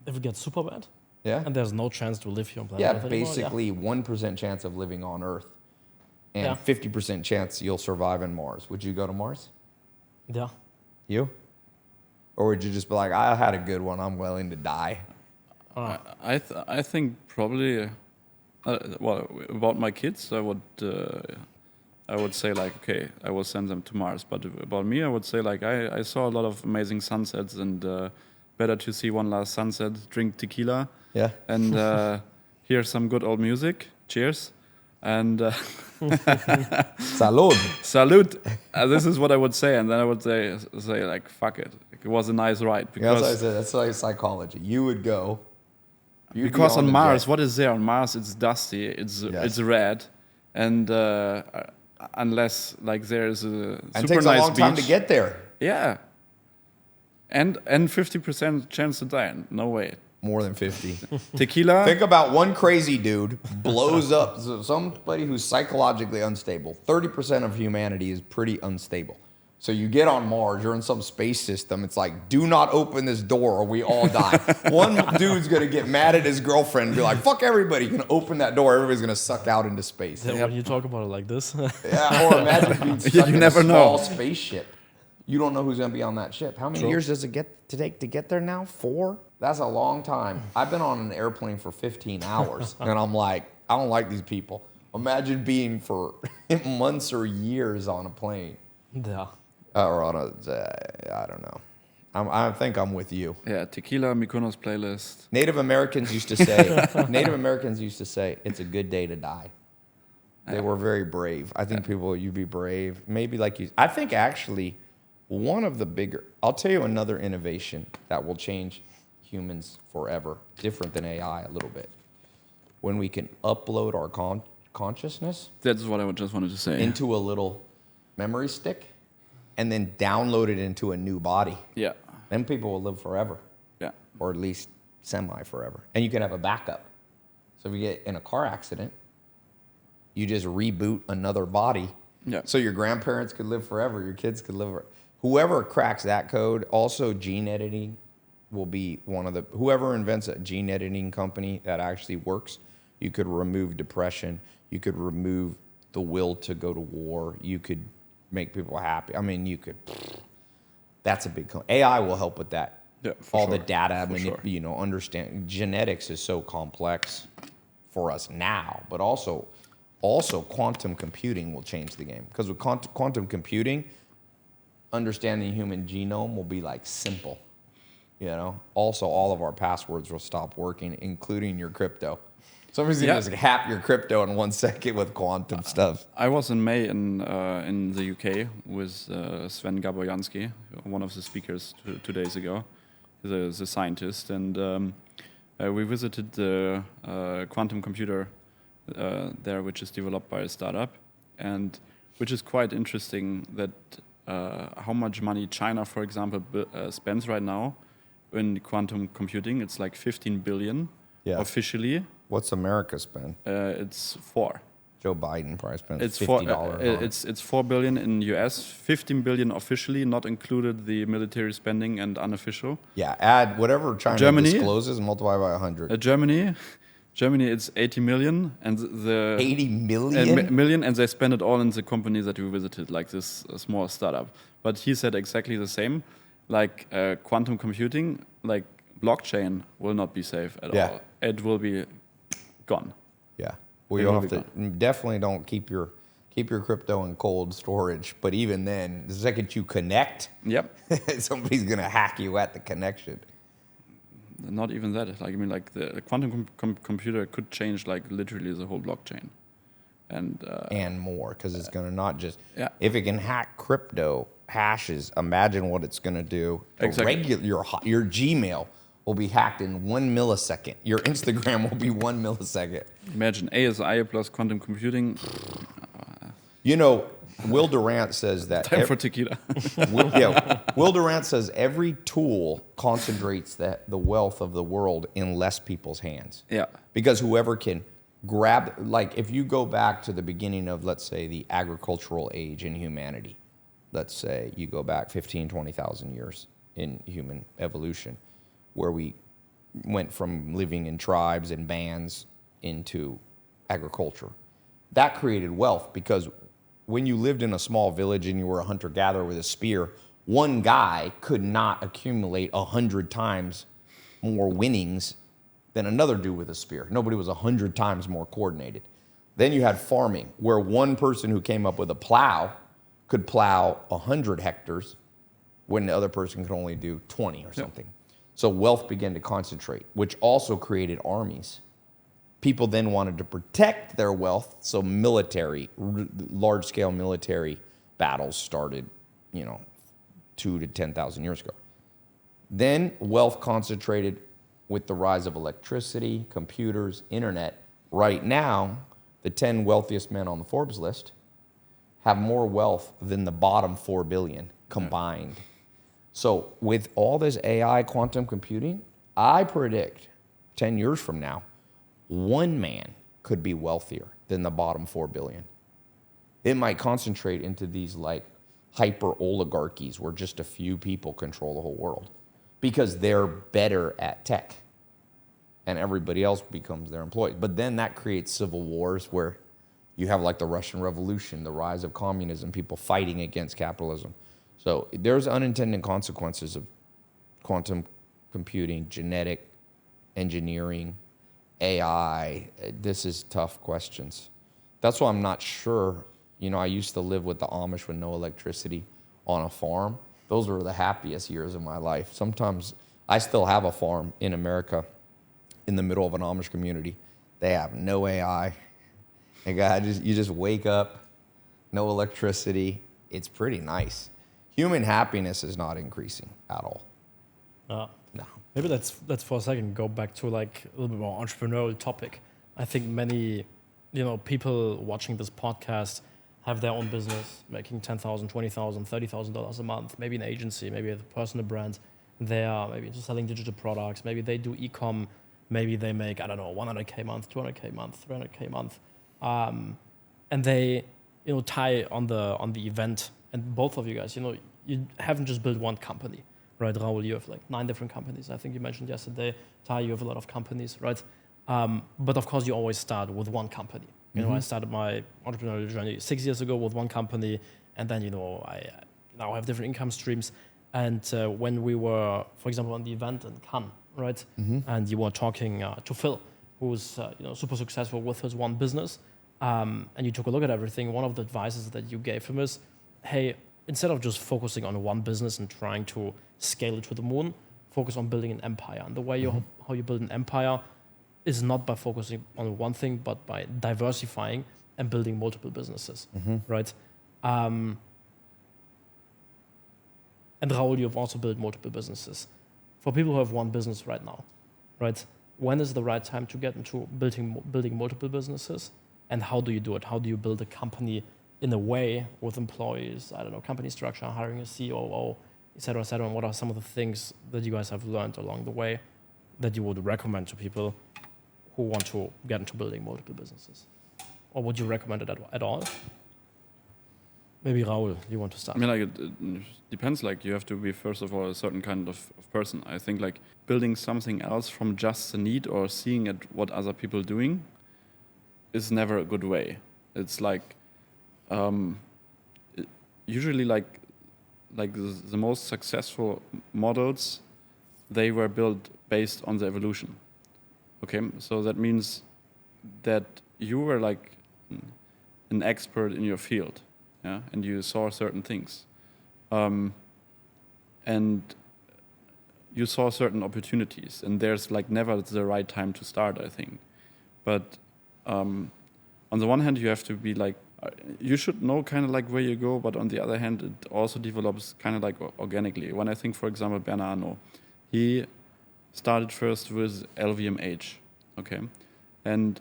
if it gets super bad, Yeah? and there's no chance to live here on planet Yeah, Earth anymore, basically 1% chance of living on Earth and Yeah. 50% chance you'll survive in Mars. Would you go to Mars? Yeah. You? Or would you just be like, I had a good one, I'm willing to die? I think probably, well, about my kids, I would say like, okay, I will send them to Mars. But about me, I would say like, I saw a lot of amazing sunsets and better to see one last sunset, drink tequila, Yeah. and hear some good old music. Cheers. And Salud. salute. This is what I would say. And then I would say like, fuck it. It was a nice ride. Yeah, that's what I said. That's like psychology. You would go. You'd Because be on the Mars, jet. what is there? On Mars, it's dusty, it's red, and unless like there is a And super it takes a nice long time to beach- get there. Yeah, and 50% chance to die. No way. More than 50. Tequila. Think about one crazy dude blows up. So somebody who's psychologically unstable. 30% of humanity is pretty unstable. So you get on Mars, you're in some space system. It's like, do not open this door or we all die. One dude's going to get mad at his girlfriend and be like, fuck everybody. You're going to open that door. Everybody's going to suck out into space. Yeah, when you talk about it like this, Yeah, or imagine being stuck You in never a small know. spaceship. You don't know who's going to be on that ship. How many years does it take to get there now? 4? That's a long time. I've been on an airplane for 15 hours. And I'm like, I don't like these people. Imagine being for months or years on a plane. Yeah. Or on a, I don't know. I think I'm with you. Yeah, tequila, Mykonos playlist. Native Americans used to say, it's a good day to die. They were very brave. I think people, you be brave. Maybe like you, I think actually one of the bigger, I'll tell you another innovation that will change humans forever, different than AI a little bit. When we can upload our consciousness. That's what I just wanted to say. Into a little memory stick and then download it into a new body. Yeah. Then people will live forever. Yeah. Or at least semi-forever. And you can have a backup. So if you get in a car accident, you just reboot another body. Yeah. So your grandparents could live forever. Your kids could live forever. Whoever cracks that code, also gene editing will be one of the, whoever invents a gene editing company that actually works, you could remove depression. You could remove the will to go to war. You could make people happy. I mean, you could, that's a big, AI will help with that. Yeah, all sure. the data, Sure. you know, understand, genetics is so complex for us now, but also quantum computing will change the game. Because with quantum computing, understanding the human genome will be like simple, you know? Also, all of our passwords will stop working, including your crypto. Somebody's gonna just hack your crypto in 1 second with quantum stuff. I was in May in the UK with Sven Gabojanski, one of the speakers 2 days ago. He's a scientist, and we visited the quantum computer there, which is developed by a startup, and which is quite interesting that how much money China, for example, spends right now in quantum computing. It's like 15 billion officially. What's America spend? It's 4. Joe Biden probably spends It's $50. It's 4 billion in US, 15 billion officially, not included the military spending and unofficial. Yeah, add whatever China discloses and multiply by 100. Germany, it's 80 million, and the 80 million? Million, and they spend it all in the company that we visited, like this small startup. But he said exactly the same, like quantum computing, like blockchain will not be safe at all. It will be gone. Yeah. Well, you'll have to definitely don't keep your crypto in cold storage. But even then, the second you connect, somebody's gonna hack you at the connection. Not even that. Like I mean, like the quantum computer could change like literally the whole blockchain, and more, because it's gonna not just if it can hack crypto hashes. Imagine what it's gonna do. Exactly. Your Gmail will be hacked in 1 millisecond. Your Instagram will be 1 millisecond. Imagine ASI plus quantum computing. You know, Will Durant says that. Time for tequila. Will Durant says every tool concentrates the wealth of the world in less people's hands. Yeah. Because whoever can grab, like if you go back to the beginning of, let's say, the agricultural age in humanity, let's say you go back 15, 20,000 years in human evolution, where we went from living in tribes and bands into agriculture. That created wealth, because when you lived in a small village and you were a hunter-gatherer with a spear, one guy could not accumulate 100 times more winnings than another dude with a spear. Nobody was 100 times more coordinated. Then you had farming, where one person who came up with a plow could plow 100 hectares when the other person could only do 20 or something. So wealth began to concentrate, which also created armies. People then wanted to protect their wealth, so large-scale military battles started, 2,000 to 10,000 years ago. Then wealth concentrated with the rise of electricity, computers, internet. Right now, the 10 wealthiest men on the Forbes list have more wealth than the bottom 4 billion combined. Yeah. So with all this AI quantum computing, I predict 10 years from now, one man could be wealthier than the bottom 4 billion. It might concentrate into these like hyper oligarchies where just a few people control the whole world because they're better at tech and everybody else becomes their employees. But then that creates civil wars where you have like the Russian Revolution, the rise of communism, people fighting against capitalism. So there's unintended consequences of quantum computing, genetic engineering, AI, this is tough questions. That's why I'm not sure. You know, I used to live with the Amish with no electricity on a farm. Those were the happiest years of my life. Sometimes I still have a farm in America in the middle of an Amish community. They have no AI. You just wake up, no electricity. It's pretty nice. Human happiness is not increasing at all. No. Maybe let's for a second go back to like a little bit more entrepreneurial topic. I think many, people watching this podcast have their own business, making $10,000, $20,000, $30,000 a month, maybe an agency, maybe a personal brand. They are maybe just selling digital products. Maybe they do e-com. Maybe they make, I don't know, 100K a month, 200K a month, 300K a month. And they, tie on the event. And both of you guys, you haven't just built one company, right? Raoul, you have like 9 different companies. I think you mentioned yesterday. Tai, you have a lot of companies, right? But of course, you always start with one company. I started my entrepreneurial journey 6 years ago with one company, and then I now have different income streams. And when we were, for example, on the event in Cannes, right, and you were talking to Phil, who's super successful with his one business, and you took a look at everything. One of the advices that you gave him is, hey, instead of just focusing on one business and trying to scale it to the moon, focus on building an empire. And the way how you build an empire is not by focusing on one thing, but by diversifying and building multiple businesses, right? And Raoul, you've also built multiple businesses. For people who have one business right now, right? When is the right time to get into building multiple businesses? And how do you do it? How do you build a company in a way with employees, I don't know, company structure, hiring a COO, et cetera, et cetera? And what are some of the things that you guys have learned along the way that you would recommend to people who want to get into building multiple businesses? Or would you recommend it at all? Maybe Raoul, you want to start? I mean, it depends. Like, you have to be, first of all, a certain kind of person. I think, like, building something else from just a need or seeing what other people doing is never a good way. It's like, usually, like the most successful models, they were built based on the evolution. Okay, so that means that you were like an expert in your field, yeah, and you saw certain things, and you saw certain opportunities, and there's like never the right time to start, I think. But on the one hand, you have to be like, you should know kind of like where you go, but on the other hand, it also develops kind of like organically. When I think, for example, Bernard Arnault, he started first with LVMH, okay, and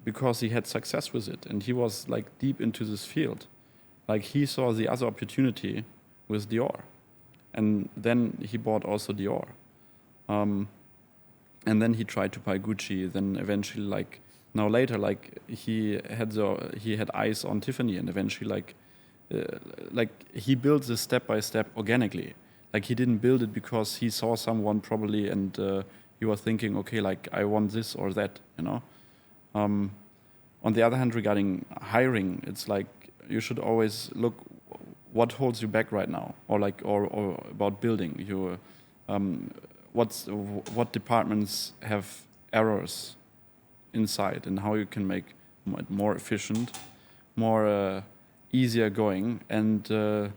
because he had success with it, and he was like deep into this field, like he saw the other opportunity with Dior, and then he bought also Dior, and then he tried to buy Gucci. Then eventually, like now later, like he had eyes on Tiffany, and eventually, like he built this step by step organically. Like he didn't build it because he saw someone probably and he was thinking, okay, like I want this or that, On the other hand, regarding hiring, it's like you should always look what holds you back right now, or about building. What departments have errors inside, and how you can make it more efficient, more easier going, and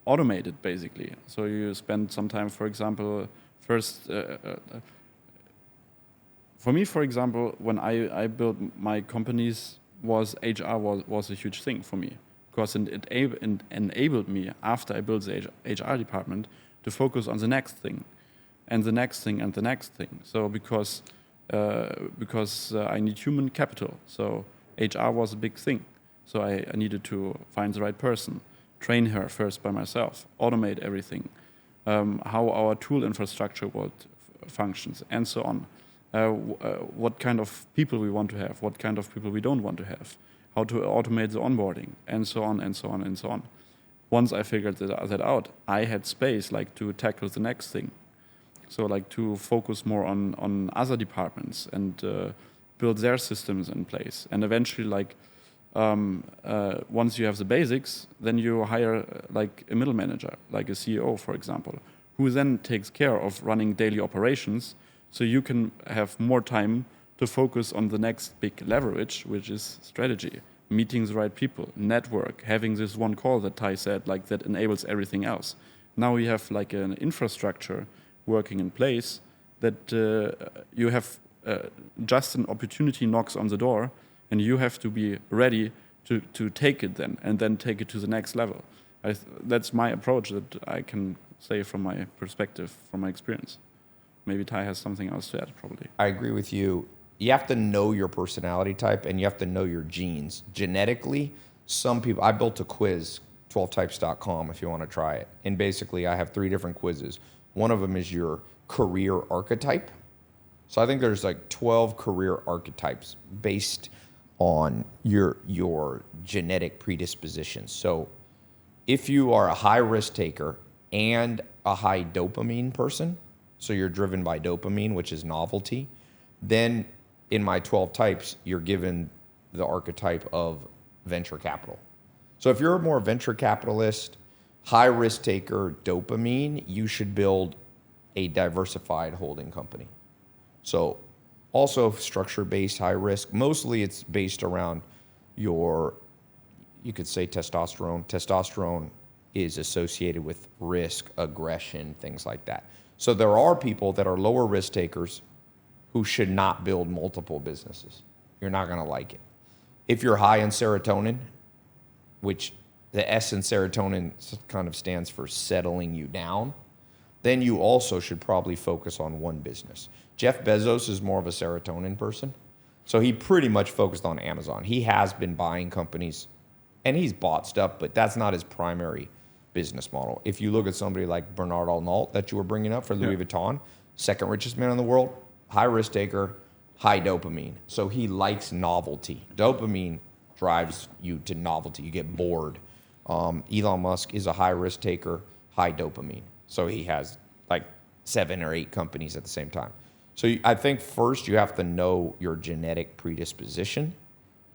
automated, basically. So you spend some time, for example, first, for me, for example, when I built my companies, HR was a huge thing for me, because it enabled me, after I built the HR department, to focus on the next thing, and the next thing, and the next thing. So because I need human capital, so HR was a big thing. So I needed to find the right person, train her first by myself, automate everything, how our tool infrastructure functions, and so on. What kind of people we want to have, what kind of people we don't want to have, how to automate the onboarding, and so on, and so on, and so on. Once I figured that out, I had space like to tackle the next thing. So like to focus more on other departments and build their systems in place. And eventually, like once you have the basics, then you hire like a middle manager, like a CEO, for example, who then takes care of running daily operations So you can have more time to focus on the next big leverage, which is strategy, meeting the right people, network, having this one call that Tai said, like that enables everything else. Now you have like an infrastructure working in place that you have just an opportunity knocks on the door, and you have to be ready to take it then, and then take it to the next level. That's my approach that I can say from my perspective, from my experience. Maybe Tai has something else to add, probably. I agree with you. You have to know your personality type, and you have to know your genes. Genetically, some people, I built a quiz, 12types.com if you want to try it. And basically, I have 3 different quizzes. One of them is your career archetype. So I think there's like 12 career archetypes based on your genetic predispositions. So if you are a high risk taker and a high dopamine person, so you're driven by dopamine, which is novelty, then in my 12 types, you're given the archetype of venture capital. So if you're a more venture capitalist, high risk taker, dopamine, you should build a diversified holding company. So also structure-based high risk. Mostly it's based around you could say testosterone. Testosterone is associated with risk, aggression, things like that. So there are people that are lower risk takers who should not build multiple businesses. You're not going to like it. If you're high in serotonin, which the S in serotonin kind of stands for settling you down, then you also should probably focus on one business. Jeff Bezos is more of a serotonin person. So he pretty much focused on Amazon. He has been buying companies and he's bought stuff, but that's not his primary business model. If you look at somebody like Bernard Arnault that you were bringing up for Louis Vuitton, second richest man in the world, high risk taker, high dopamine. So he likes novelty. Dopamine drives you to novelty. You get bored. Elon Musk is a high risk taker, high dopamine. So he has like 7 or 8 companies at the same time. So I think first you have to know your genetic predisposition.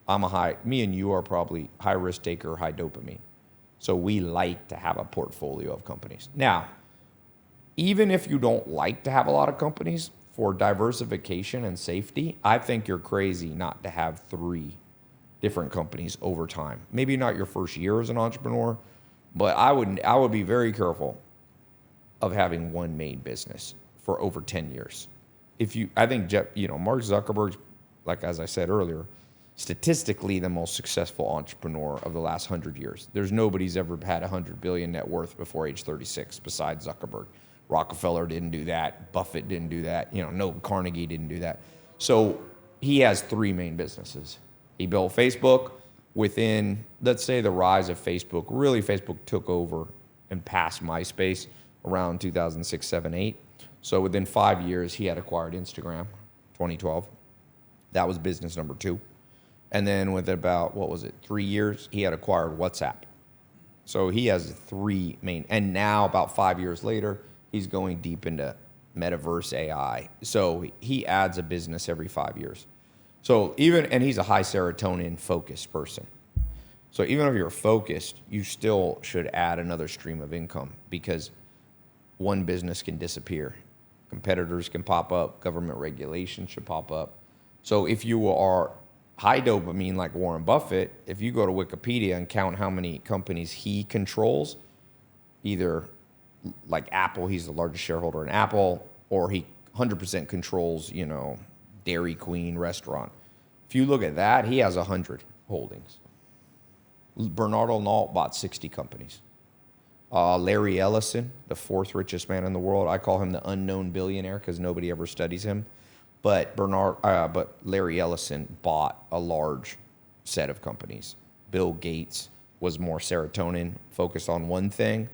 Me and you are probably high risk taker, high dopamine. So we like to have a portfolio of companies. Now, even if you don't like to have a lot of companies, for diversification and safety, I think you're crazy not to have 3 different companies over time. Maybe not your first year as an entrepreneur, but I would be very careful of having one main business for over 10 years. I think Mark Zuckerberg, like as I said earlier, statistically the most successful entrepreneur of the last 100 years. There's nobody's ever had 100 billion net worth before age 36 besides Zuckerberg. Rockefeller didn't do that. Buffett didn't do that. Carnegie didn't do that. So he has 3 main businesses. He built Facebook within, let's say, the rise of Facebook. Really, Facebook took over and passed MySpace around 2006, 7, 8. So within 5 years, he had acquired Instagram, 2012. That was business number 2. And then with about, 3 years, he had acquired WhatsApp. So he has 3 main. And now, about 5 years later, he's going deep into metaverse AI. So he adds a business every 5 years. So and he's a high serotonin focused person. So even if you're focused, you still should add another stream of income because one business can disappear. Competitors can pop up, government regulation should pop up. So if you are high dopamine like Warren Buffett, if you go to Wikipedia and count how many companies he controls, either like Apple, he's the largest shareholder in Apple, or he 100% controls, Dairy Queen restaurant. If you look at that, he has 100 holdings. Bernard Arnault bought 60 companies. Larry Ellison, the 4th richest man in the world, I call him the unknown billionaire because nobody ever studies him. But Larry Ellison bought a large set of companies. Bill Gates was more serotonin, focused on one thing.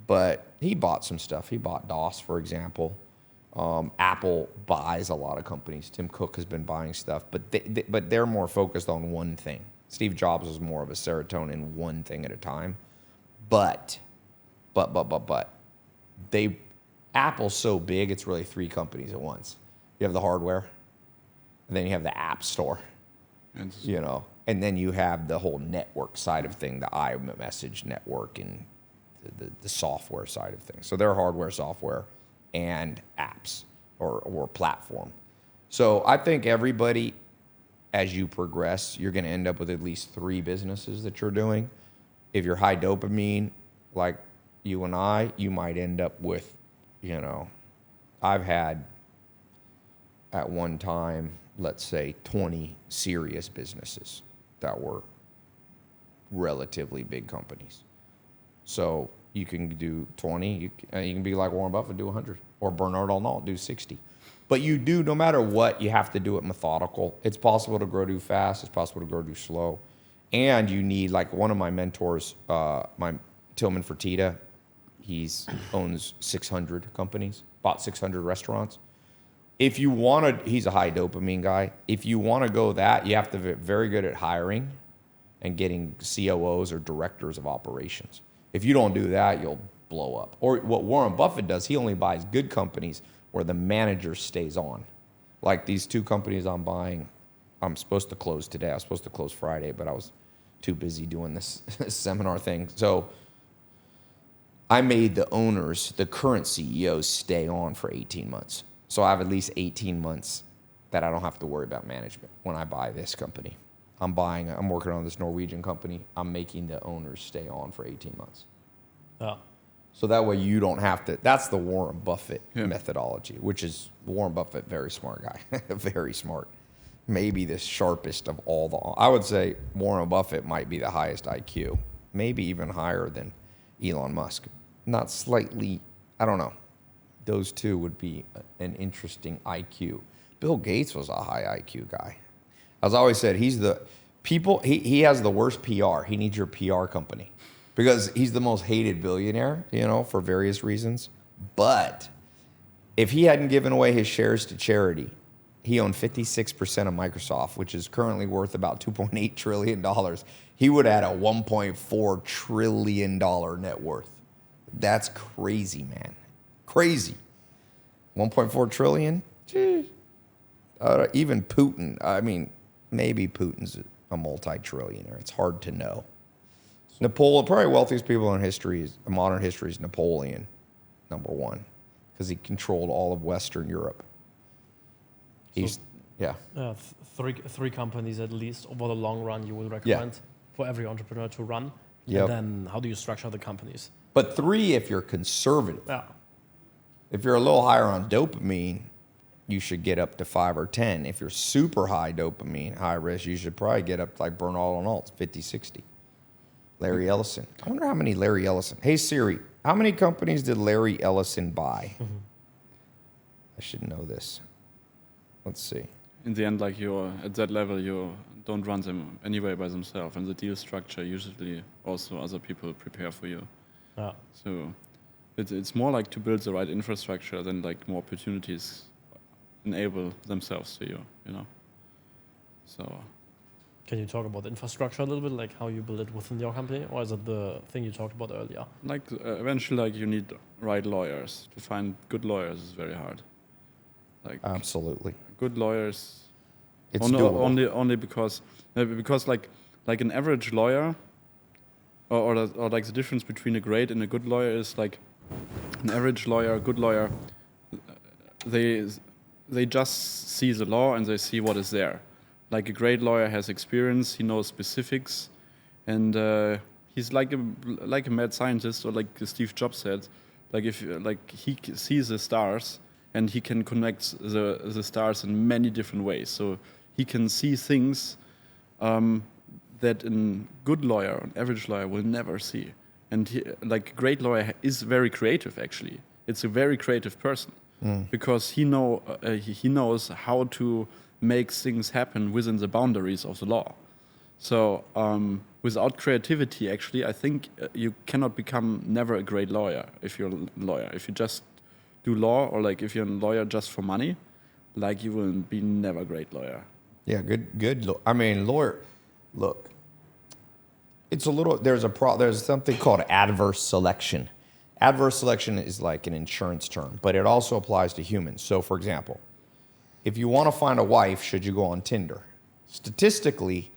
But he bought some stuff. He bought DOS, for example. Apple buys a lot of companies. Tim Cook has been buying stuff, but they're more focused on one thing. Steve Jobs was more of a serotonin, one thing at a time. But Apple's so big, it's really 3 companies at once. You have the hardware, and then you have the app store, and then you have the whole network side of thing, the iMessage network and the software side of things. So they're hardware, software, and apps. or platform. So I think everybody, as you progress, you're going to end up with at least 3 businesses that you're doing. If you're high dopamine, like you and I, you might end up with, I've had at one time, let's say 20 serious businesses that were relatively big companies. So you can do 20, you can be like Warren Buffett, do 100, or Bernard Arnault, do 60. But you do, no matter what, you have to do it methodical. It's possible to grow too fast. It's possible to grow too slow. And you need, like one of my mentors, my Tillman Fertitta, owns 600 companies, bought 600 restaurants. If you want to, he's a high dopamine guy. If you want to go that, you have to be very good at hiring and getting COOs or directors of operations. If you don't do that, you'll blow up. Or what Warren Buffett does, he only buys good companies where the manager stays on. Like these 2 companies I'm buying, I'm supposed to close today. I was supposed to close Friday, but I was too busy doing this seminar thing. So I made the owners, the current CEOs, stay on for 18 months. So I have at least 18 months that I don't have to worry about management when I buy this company. I'm working on this Norwegian company. I'm making the owners stay on for 18 months. Yeah. So that way you don't have to, that's the Warren Buffett methodology, which is Warren Buffett, very smart guy, very smart. Maybe the sharpest of all I would say Warren Buffett might be the highest IQ, maybe even higher than Elon Musk. Not slightly, I don't know. Those 2 would be an interesting IQ. Bill Gates was a high IQ guy. As I always said, he has the worst PR. He needs your PR company because he's the most hated billionaire, for various reasons. But if he hadn't given away his shares to charity, he owned 56% of Microsoft, which is currently worth about $2.8 trillion. He would have had a $1.4 trillion net worth. That's crazy, man. Crazy. 1.4 trillion? Even Putin, maybe Putin's a multi-trillionaire. It's hard to know. Napoleon, probably wealthiest people in modern history is Napoleon, number 1, because he controlled all of Western Europe. Three companies at least over the long run you would recommend for every entrepreneur to run. Yep. And then how do you structure the companies? But 3 if you're conservative. Yeah. If you're a little higher on dopamine, you should get up to 5 or 10. If you're super high dopamine, high risk, you should probably get up to like Bernard Arnault, 50, 60. Larry Ellison. I wonder how many Larry Ellison. Hey, Siri, how many companies did Larry Ellison buy? Mm-hmm. I should know this. Let's see. In the end, like you're at that level, you don't run them anyway by themselves. And the deal structure, usually also other people prepare for you. Yeah. So it's more like to build the right infrastructure than like more opportunities enable themselves to you, So. Can you talk about the infrastructure a little bit, like how you build it within your company, or is it the thing you talked about earlier? Like eventually, like you need right lawyers. To find good lawyers is very hard. Like absolutely, good lawyers. It's only because like an average lawyer, or like the difference between a great and a good lawyer is like an average lawyer, a good lawyer. They just see the law and they see what is there. Like a great lawyer has experience, he knows specifics, and he's like a mad scientist, or like Steve Jobs said, like he sees the stars and he can connect the stars in many different ways. So he can see things that a good lawyer, an average lawyer, will never see. And like a great lawyer is very creative. Actually, it's a very creative person because he knows how to make things happen within the boundaries of the law. So without creativity, actually, I think you cannot become never a great lawyer if you're a lawyer. If you just do law, or like if you're a lawyer just for money, like you will be never a great lawyer. Yeah, good. I mean, lawyer. Look, it's a little. There's something called adverse selection. Adverse selection is like an insurance term, but it also applies to humans. So, for example, if you want to find a wife, should you go on Tinder? Statistically,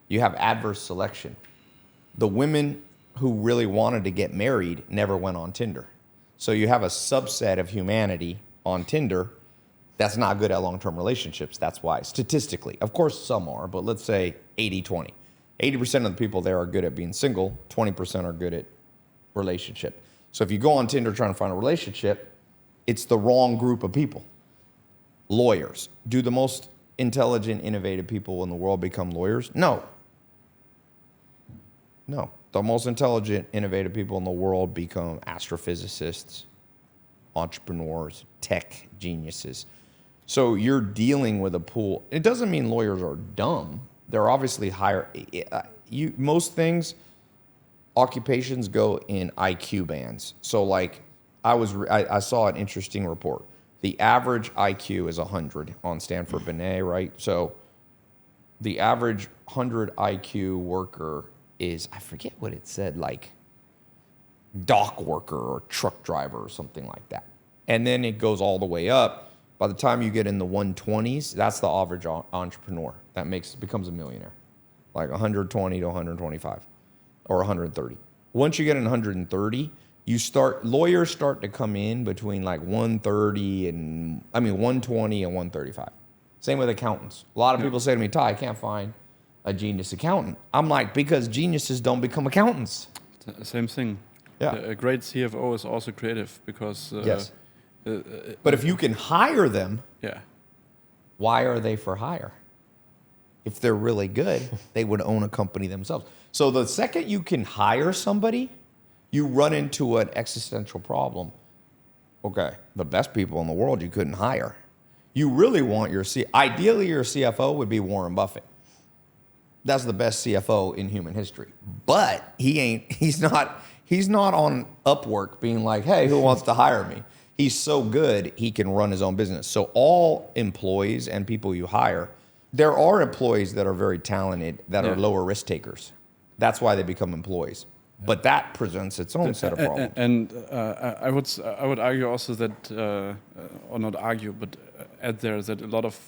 you have adverse selection. The women who really wanted to get married never went on Tinder. So you have a subset of humanity on Tinder, that's not good at long-term relationships. That's why, statistically. Of course, some are, but let's say 80-20. 80% of the people there are good at being single, 20% are good at relationship. So if you go on Tinder trying to find a relationship, it's the wrong group of people. Lawyers. Do the most intelligent, innovative people in the world become lawyers? No. No. The most intelligent, innovative people in the world become astrophysicists, entrepreneurs, tech geniuses. So you're dealing with a pool. It doesn't mean lawyers are dumb. They're obviously higher. Most things, occupations go in IQ bands. So like I saw an interesting report. The average IQ is 100 on Stanford Binet, right? So the average 100 IQ worker is, I forget what it said, like dock worker or truck driver or something like that. And then it goes all the way up. By the time you get in the 120s, that's the average entrepreneur that becomes a millionaire, like 120 to 125 or 130. Once you get in 130, lawyers start to come in between like 120 and 135. Same with accountants. A lot of people say to me, Tai, I can't find a genius accountant. I'm like, because geniuses don't become accountants. Same thing. Yeah. A great CFO is also creative because... yes. But if you can hire them, why are they for hire? If they're really good, they would own a company themselves. So the second you can hire somebody, you run into an existential problem. Okay, the best people in the world you couldn't hire. You really want ideally your CFO would be Warren Buffett. That's the best CFO in human history. But he's not on Upwork being like, hey, who wants to hire me? He's so good, he can run his own business. So all employees and people you hire, there are employees that are very talented that are lower risk takers. That's why they become employees. But that presents its own set of problems. And I would argue also that, or not argue, but add there that a lot of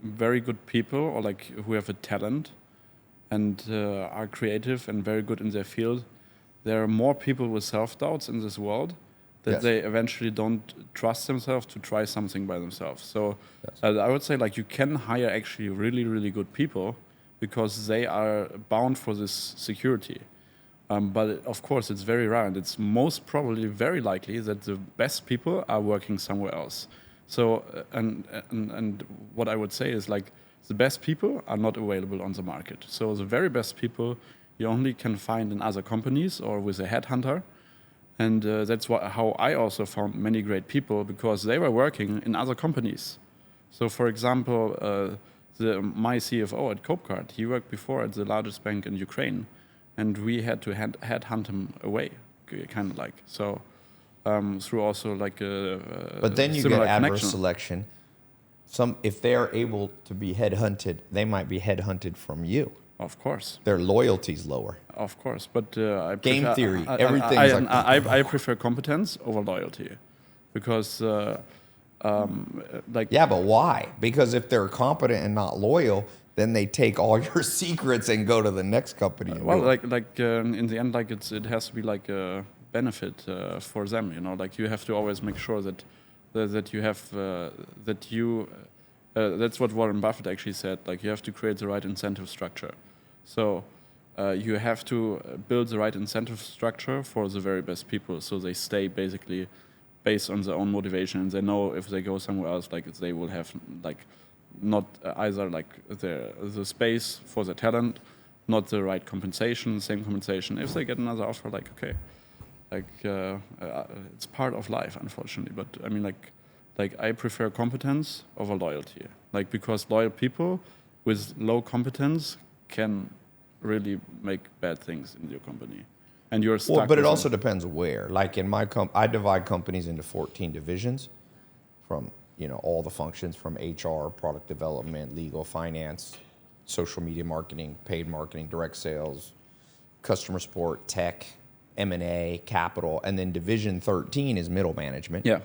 very good people, or like who have a talent and are creative and very good in their field, there are more people with self-doubts in this world that they eventually don't trust themselves to try something by themselves. So I would say like you can hire actually really, really good people because they are bound for this security. But of course, it's very rare, and it's most probably very likely that the best people are working somewhere else. So, and what I would say is like the best people are not available on the market. So the very best people you only can find in other companies or with a headhunter. And that's how I also found many great people, because they were working in other companies. So, for example, my CFO at Copecard, he worked before at the largest bank in Ukraine, and we had to headhunt him away, kind of like. So, through also like a but then you get adverse selection. If they're able to be headhunted, they might be headhunted from you. Of course. Their loyalty's lower. Of course, but game theory, everything's I prefer competence over loyalty, because but why? Because if they're competent and not loyal, then they take all your secrets and go to the next company. In the end, like it has to be like a benefit for them. You know, like you have to always make sure that you have that's what Warren Buffett actually said. Like you have to create the right incentive structure. So you have to build the right incentive structure for the very best people, so they stay basically based on their own motivation, and they know if they go somewhere else, like they will have like not either like the space for the talent, not the right compensation, same compensation. If they get another offer, like okay, it's part of life, unfortunately. But I mean, like I prefer competence over loyalty, like because loyal people with low competence can really make bad things in your company, and you're stuck. Well, but it also depends where. Like in my I divide companies into 14 divisions, from all the functions, from HR, product development, legal, finance, social media marketing, paid marketing, direct sales, customer support, tech, M&A, capital, and then division 13 is middle management. Yeah.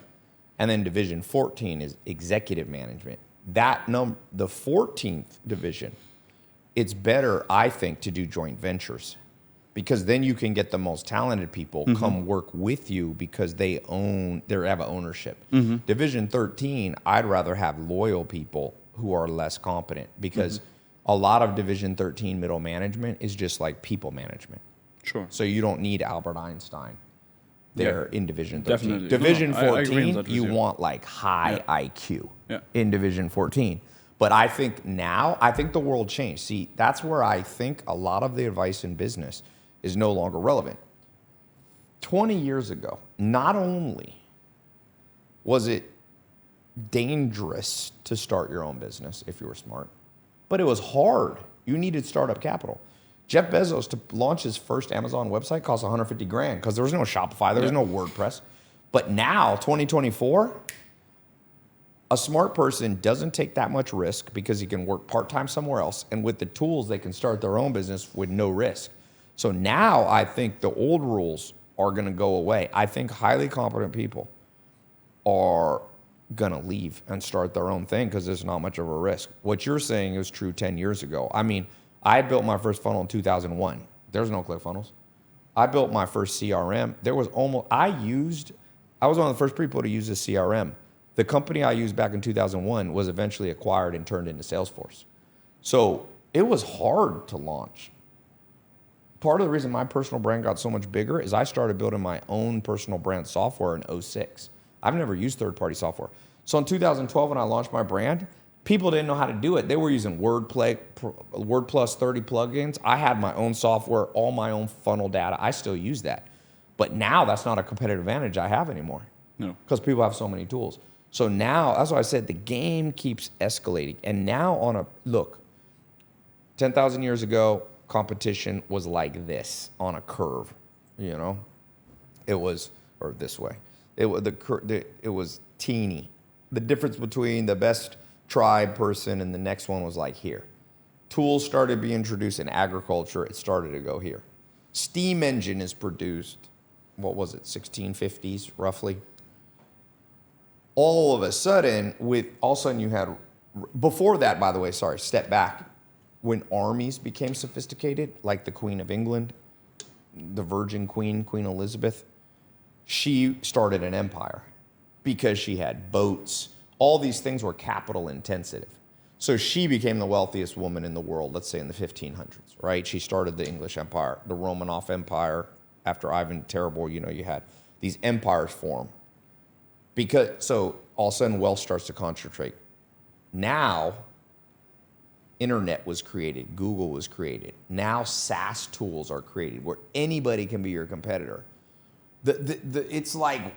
And then division 14 is executive management. The 14th division, it's better, I think, to do joint ventures. because then you can get the most talented people come work with you because they have ownership. Division 13, I'd rather have loyal people who are less competent, because a lot of Division 13 middle management is just like people management. Sure. So you don't need Albert Einstein there in Division 13. Definitely. Division I agree 14, with you you. want like high IQ Yeah. in Division 14. But I think the world changed. See, that's where I think a lot of the advice in business is no longer relevant. 20 years ago, not only was it dangerous to start your own business if you were smart, but it was hard. You needed startup capital. Jeff Bezos, to launch his first Amazon website, cost $150,000 because there was no Shopify, there was no WordPress. But now, 2024, a smart person doesn't take that much risk because he can work part-time somewhere else, and with the tools, they can start their own business with no risk. So now I think the old rules are going to go away. I think highly competent people are going to leave and start their own thing because there's not much of a risk. What you're saying is true 10 years ago. I mean, I built my first funnel in 2001. There's no ClickFunnels. I built my first CRM. I was one of the first people to use a CRM. The company I used back in 2001 was eventually acquired and turned into Salesforce. So it was hard to launch. Part of the reason my personal brand got so much bigger is I started building my own personal brand software in 2006. I've never used third-party software. So in 2012, when I launched my brand, people didn't know how to do it. They were using WordPlus 30 plugins. I had my own software, all my own funnel data. I still use that. But now that's not a competitive advantage I have anymore. No. Because people have so many tools. So now, that's why I said the game keeps escalating. And now look, 10,000 years ago, competition was like this on a curve, you know? It was, or this way. It was teeny. The difference between the best tribe person and the next one was like here. Tools started being introduced in agriculture. It started to go here. Steam engine is produced, 1650s roughly. All of a sudden you had, before that, by the way, step back. When armies became sophisticated, like the Queen of England, the Virgin Queen, Queen Elizabeth, she started an empire because she had boats. All these things were capital intensive. So she became the wealthiest woman in the world, let's say in the 1500s, right? She started the English Empire, the Romanov Empire. After Ivan the Terrible, you had these empires form. So all of a sudden wealth starts to concentrate. Now, internet was created, Google was created. Now SaaS tools are created where anybody can be your competitor. It's like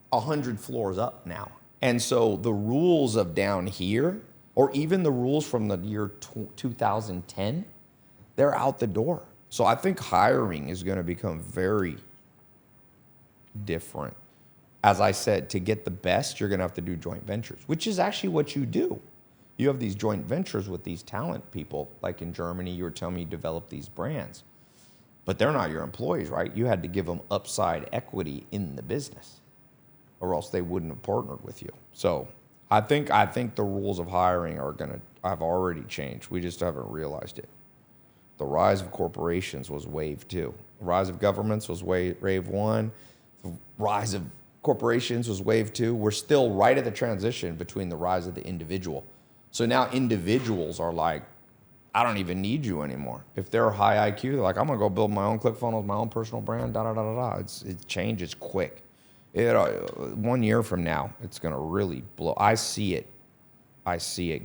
100 floors up now. And so the rules of down here, or even the rules from the year 2010, they're out the door. So I think hiring is going to become very different. As I said, to get the best, you're going to have to do joint ventures, which is actually what you do. You have these joint ventures with these talent people. Like in Germany, you were telling me you developed these brands. But they're not your employees, right? You had to give them upside equity in the business, or else they wouldn't have partnered with you. So I think the rules of hiring have already changed. We just haven't realized it. The rise of corporations was wave 2. The rise of governments was wave 1. The rise of corporations was wave 2. We're still right at the transition between the rise of the individual. So now individuals are like, I don't even need you anymore. If they're high IQ, they're like, I'm going to go build my own ClickFunnels, my own personal brand, It changes quick. 1 year from now, it's going to really blow. I see it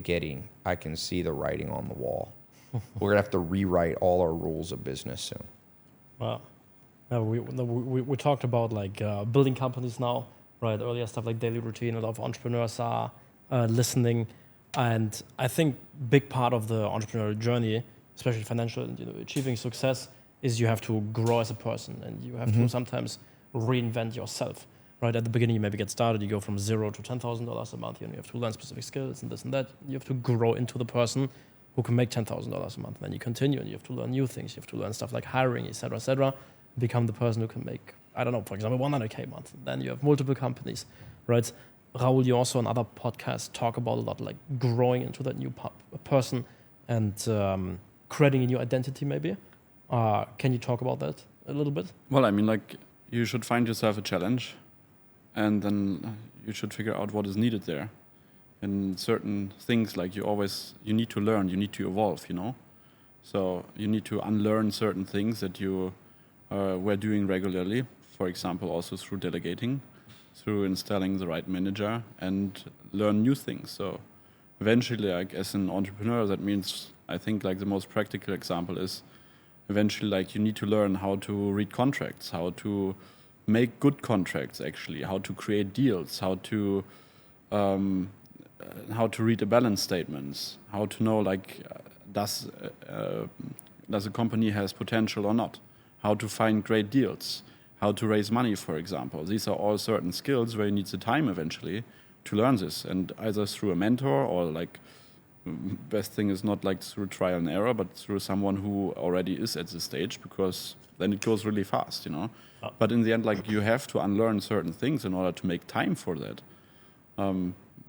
getting, I can see the writing on the wall. We're going to have to rewrite all our rules of business soon. Wow. We talked about building companies now, right? Earlier stuff like daily routine. A lot of entrepreneurs are listening. And I think big part of the entrepreneurial journey, especially financial and achieving success, is you have to grow as a person, and you have to sometimes reinvent yourself. Right at the beginning, you maybe get started. You go from $0 to $10,000 a month, and you have to learn specific skills and this and that. You have to grow into the person who can make $10,000 a month. Then you continue, and you have to learn new things. You have to learn stuff like hiring, etc., etc. Become the person who can make, I don't know, for example, $100K a month. Then you have multiple companies, right? Raoul, you also on other podcasts talk about a lot like growing into that new person and creating a new identity maybe. Can you talk about that a little bit? Well, I mean, like, you should find yourself a challenge, and then you should figure out what is needed there. And certain things, like you need to learn, you need to evolve, you know? So you need to unlearn certain things that you were doing regularly, for example, also through delegating, through installing the right manager, and learn new things. So eventually, like, as an entrepreneur, that means, I think, like, the most practical example is eventually, like, you need to learn how to read contracts, how to make good contracts, actually, how to create deals, how to read the balance statements, how to know, like, does a company has potential or not, how to find great deals, how to raise money, for example. These are all certain skills where you need the time eventually to learn this, and either through a mentor or, like, best thing is not like through trial and error, but through someone who already is at this stage, because then it goes really fast, you know. Oh. But in the end, like, you have to unlearn certain things in order to make time for that.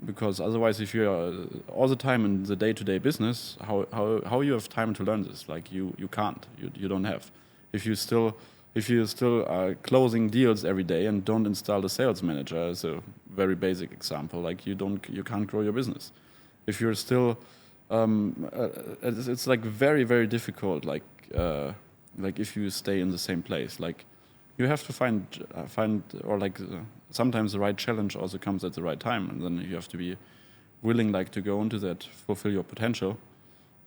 Because otherwise, if you're all the time in the day-to-day business, how you have time to learn this? Like, you can't. You don't have. If you still are closing deals every day and don't install the sales manager, as a very basic example, like, you can't grow your business. If you're still, it's like very, very difficult. Like if you stay in the same place, like, you have to find or, like, sometimes the right challenge also comes at the right time, and then you have to be willing, like, to go into that, fulfill your potential,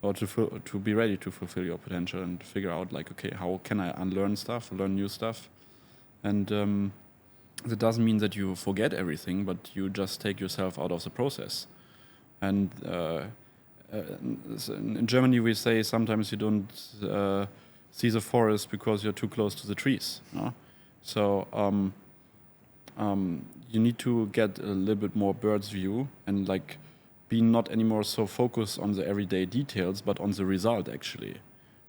or to be ready to fulfill your potential and figure out, like, okay, how can I unlearn stuff, learn new stuff, and that doesn't mean that you forget everything, but you just take yourself out of the process. And in Germany, we say sometimes you don't see the forest because you're too close to the trees. No? So you need to get a little bit more bird's view and, like, be not anymore so focused on the everyday details, but on the result, actually.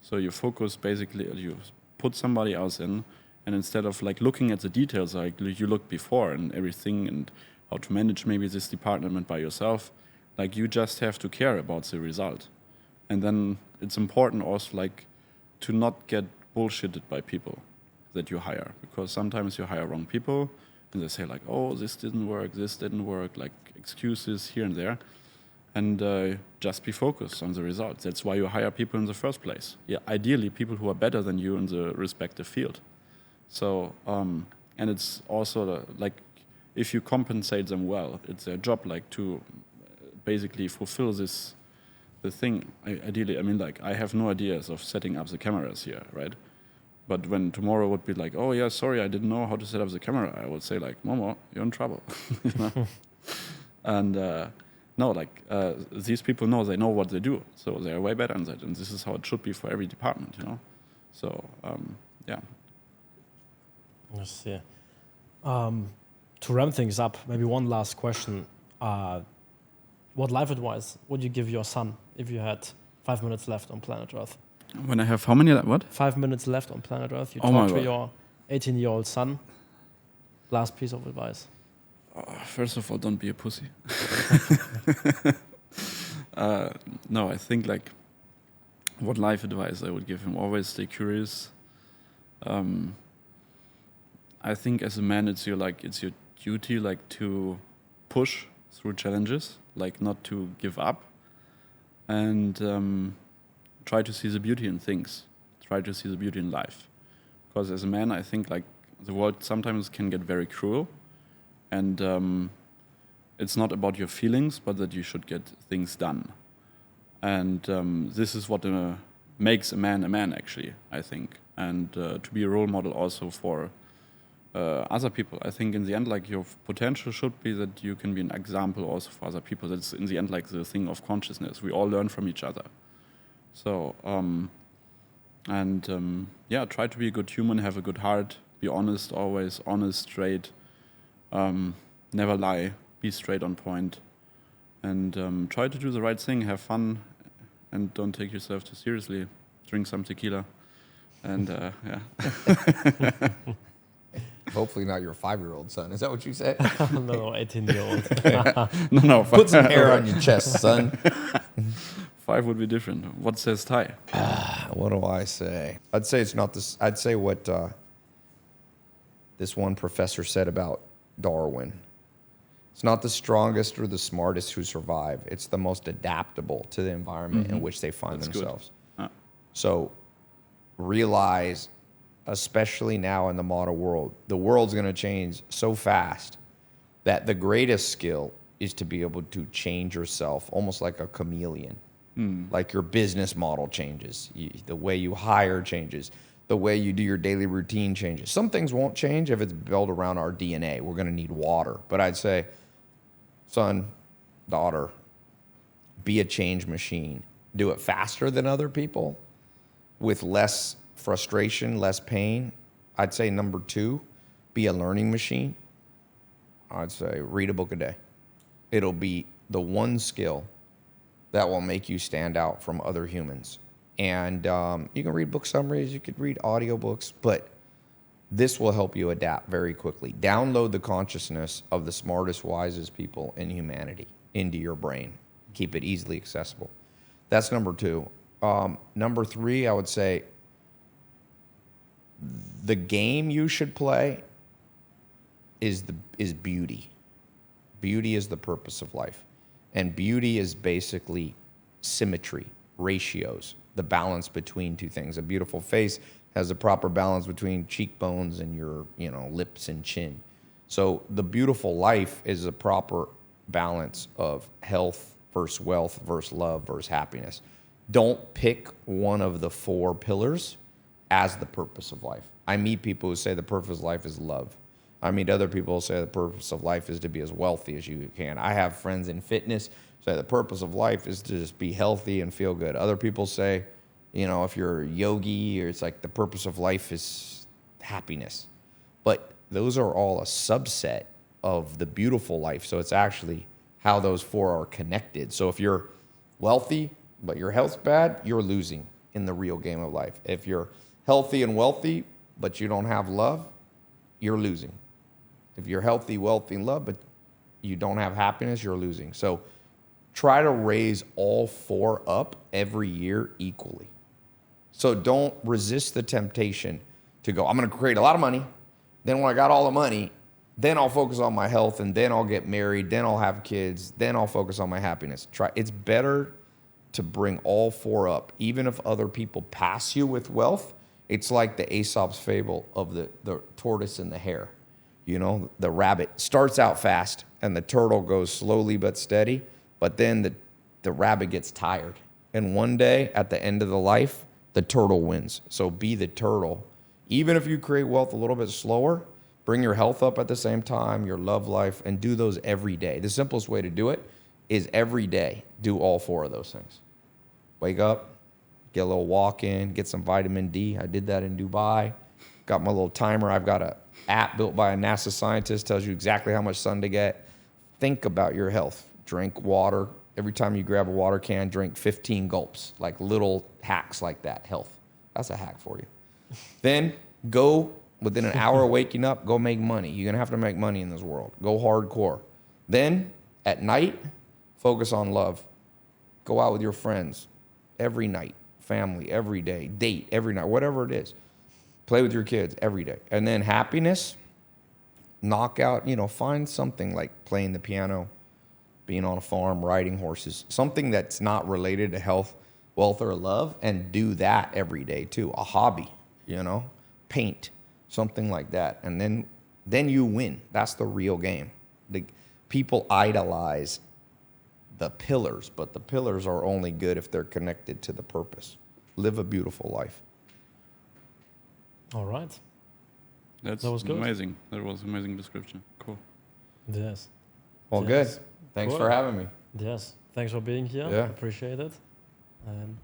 So you focus, basically, you put somebody else in, and instead of, like, looking at the details, like, you look before and everything, and how to manage maybe this department by yourself. Like, you just have to care about the result. And then it's important also, like, to not get bullshitted by people that you hire. Because sometimes you hire wrong people and they say, like, oh, this didn't work, like, excuses here and there. And just be focused on the results. That's why you hire people in the first place. Yeah, ideally, people who are better than you in the respective field. So, and it's also, like, if you compensate them well, it's their job, like, to basically fulfill the thing. Ideally, I mean, like, I have no ideas of setting up the cameras here, right? But when tomorrow would be like, oh yeah, sorry, I didn't know how to set up the camera, I would say, like, Momo, you're in trouble. You know? And no, like, these people know, they know what they do, so they're way better than that, and this is how it should be for every department, you know. So yeah. Yes, yeah. To ramp things up, maybe one last question. What life advice would you give your son if you had 5 minutes left on planet Earth? When I have how many? What? 5 minutes left on planet Earth. You talk to your 18-year-old son. Last piece of advice. First of all, don't be a pussy. No, I think, like, what life advice I would give him: always stay curious. I think as a man, it's your duty, like, to push through challenges, like, not to give up, and try to see the beauty in things, try to see the beauty in life. Because as a man, I think, like, the world sometimes can get very cruel, and it's not about your feelings, but that you should get things done. And this is what makes a man, actually, I think, and to be a role model also for other people. I think in the end, like, your potential should be that you can be an example also for other people. That's in the end, like, the thing of consciousness. We all learn from each other. So, yeah, try to be a good human, have a good heart, be honest, always honest, straight, never lie, be straight on point, and try to do the right thing, have fun, and don't take yourself too seriously. Drink some tequila, and yeah. Hopefully not your 5-year-old son. Is that what you said? No, 18-year-old. No. Put some hair on your chest, son. 5 would be different. What says Tai? What do I say? I'd say it's not this. I'd say what this one professor said about Darwin. It's not the strongest or the smartest who survive. It's the most adaptable to the environment in which they find themselves. So realize, especially now in the modern world, the world's going to change so fast that the greatest skill is to be able to change yourself almost like a chameleon. Like your business model changes, the way you hire changes, the way you do your daily routine changes. Some things won't change if it's built around our DNA. We're going to need water. But I'd say, son, daughter, be a change machine. Do it faster than other people with less frustration, less pain. I'd say number 2, be a learning machine. I'd say read a book a day. It'll be the one skill that will make you stand out from other humans. And you can read book summaries, you could read audiobooks, but this will help you adapt very quickly. Download the consciousness of the smartest, wisest people in humanity into your brain. Keep it easily accessible. That's number 2. Number 3, I would say the game you should play is beauty. Beauty is the purpose of life. And beauty is basically symmetry, ratios, the balance between two things. A beautiful face has a proper balance between cheekbones and your, lips and chin. So the beautiful life is a proper balance of health versus wealth versus love versus happiness. Don't pick one of the 4 pillars as the purpose of life. I meet people who say the purpose of life is love. I meet other people who say the purpose of life is to be as wealthy as you can. I have friends in fitness say the purpose of life is to just be healthy and feel good. Other people say, if you're a yogi, or it's like the purpose of life is happiness. But those are all a subset of the beautiful life. So it's actually how those 4 are connected. So if you're wealthy, but your health's bad, you're losing in the real game of life. If you're healthy and wealthy, but you don't have love, you're losing. If you're healthy, wealthy, and love, but you don't have happiness, you're losing. So try to raise all 4 up every year equally. So don't resist the temptation to go, I'm going to create a lot of money. Then when I got all the money, then I'll focus on my health, and then I'll get married, then I'll have kids, then I'll focus on my happiness. It's better to bring all 4 up. Even if other people pass you with wealth, it's like the Aesop's fable of the tortoise and the hare. The rabbit starts out fast, and the turtle goes slowly but steady, but then the rabbit gets tired. And one day, at the end of the life, the turtle wins. So be the turtle. Even if you create wealth a little bit slower, bring your health up at the same time, your love life, and do those every day. The simplest way to do it is every day do all 4 of those things. Wake up, get a little walk in, get some vitamin D. I did that in Dubai. Got my little timer. I've got an app built by a NASA scientist, tells you exactly how much sun to get. Think about your health. Drink water. Every time you grab a water can, drink 15 gulps, like little hacks like that. Health. That's a hack for you. Then go within an hour of waking up, go make money. You're going to have to make money in this world. Go hardcore. Then at night, focus on love. Go out with your friends every night, family every day, date every night, whatever it is. Play with your kids every day. And then happiness, knock out, find something like playing the piano, being on a farm, riding horses, something that's not related to health, wealth, or love, and do that every day too. A hobby, paint, something like that. And then you win. That's the real game. The people idolize the pillars, but the pillars are only good if they're connected to the purpose. Live a beautiful life. All right. That was good. Amazing. That was an amazing description. Cool. Yes. Well, good. Thanks for having me. Yes. Thanks for being here. Yeah. Appreciate it. And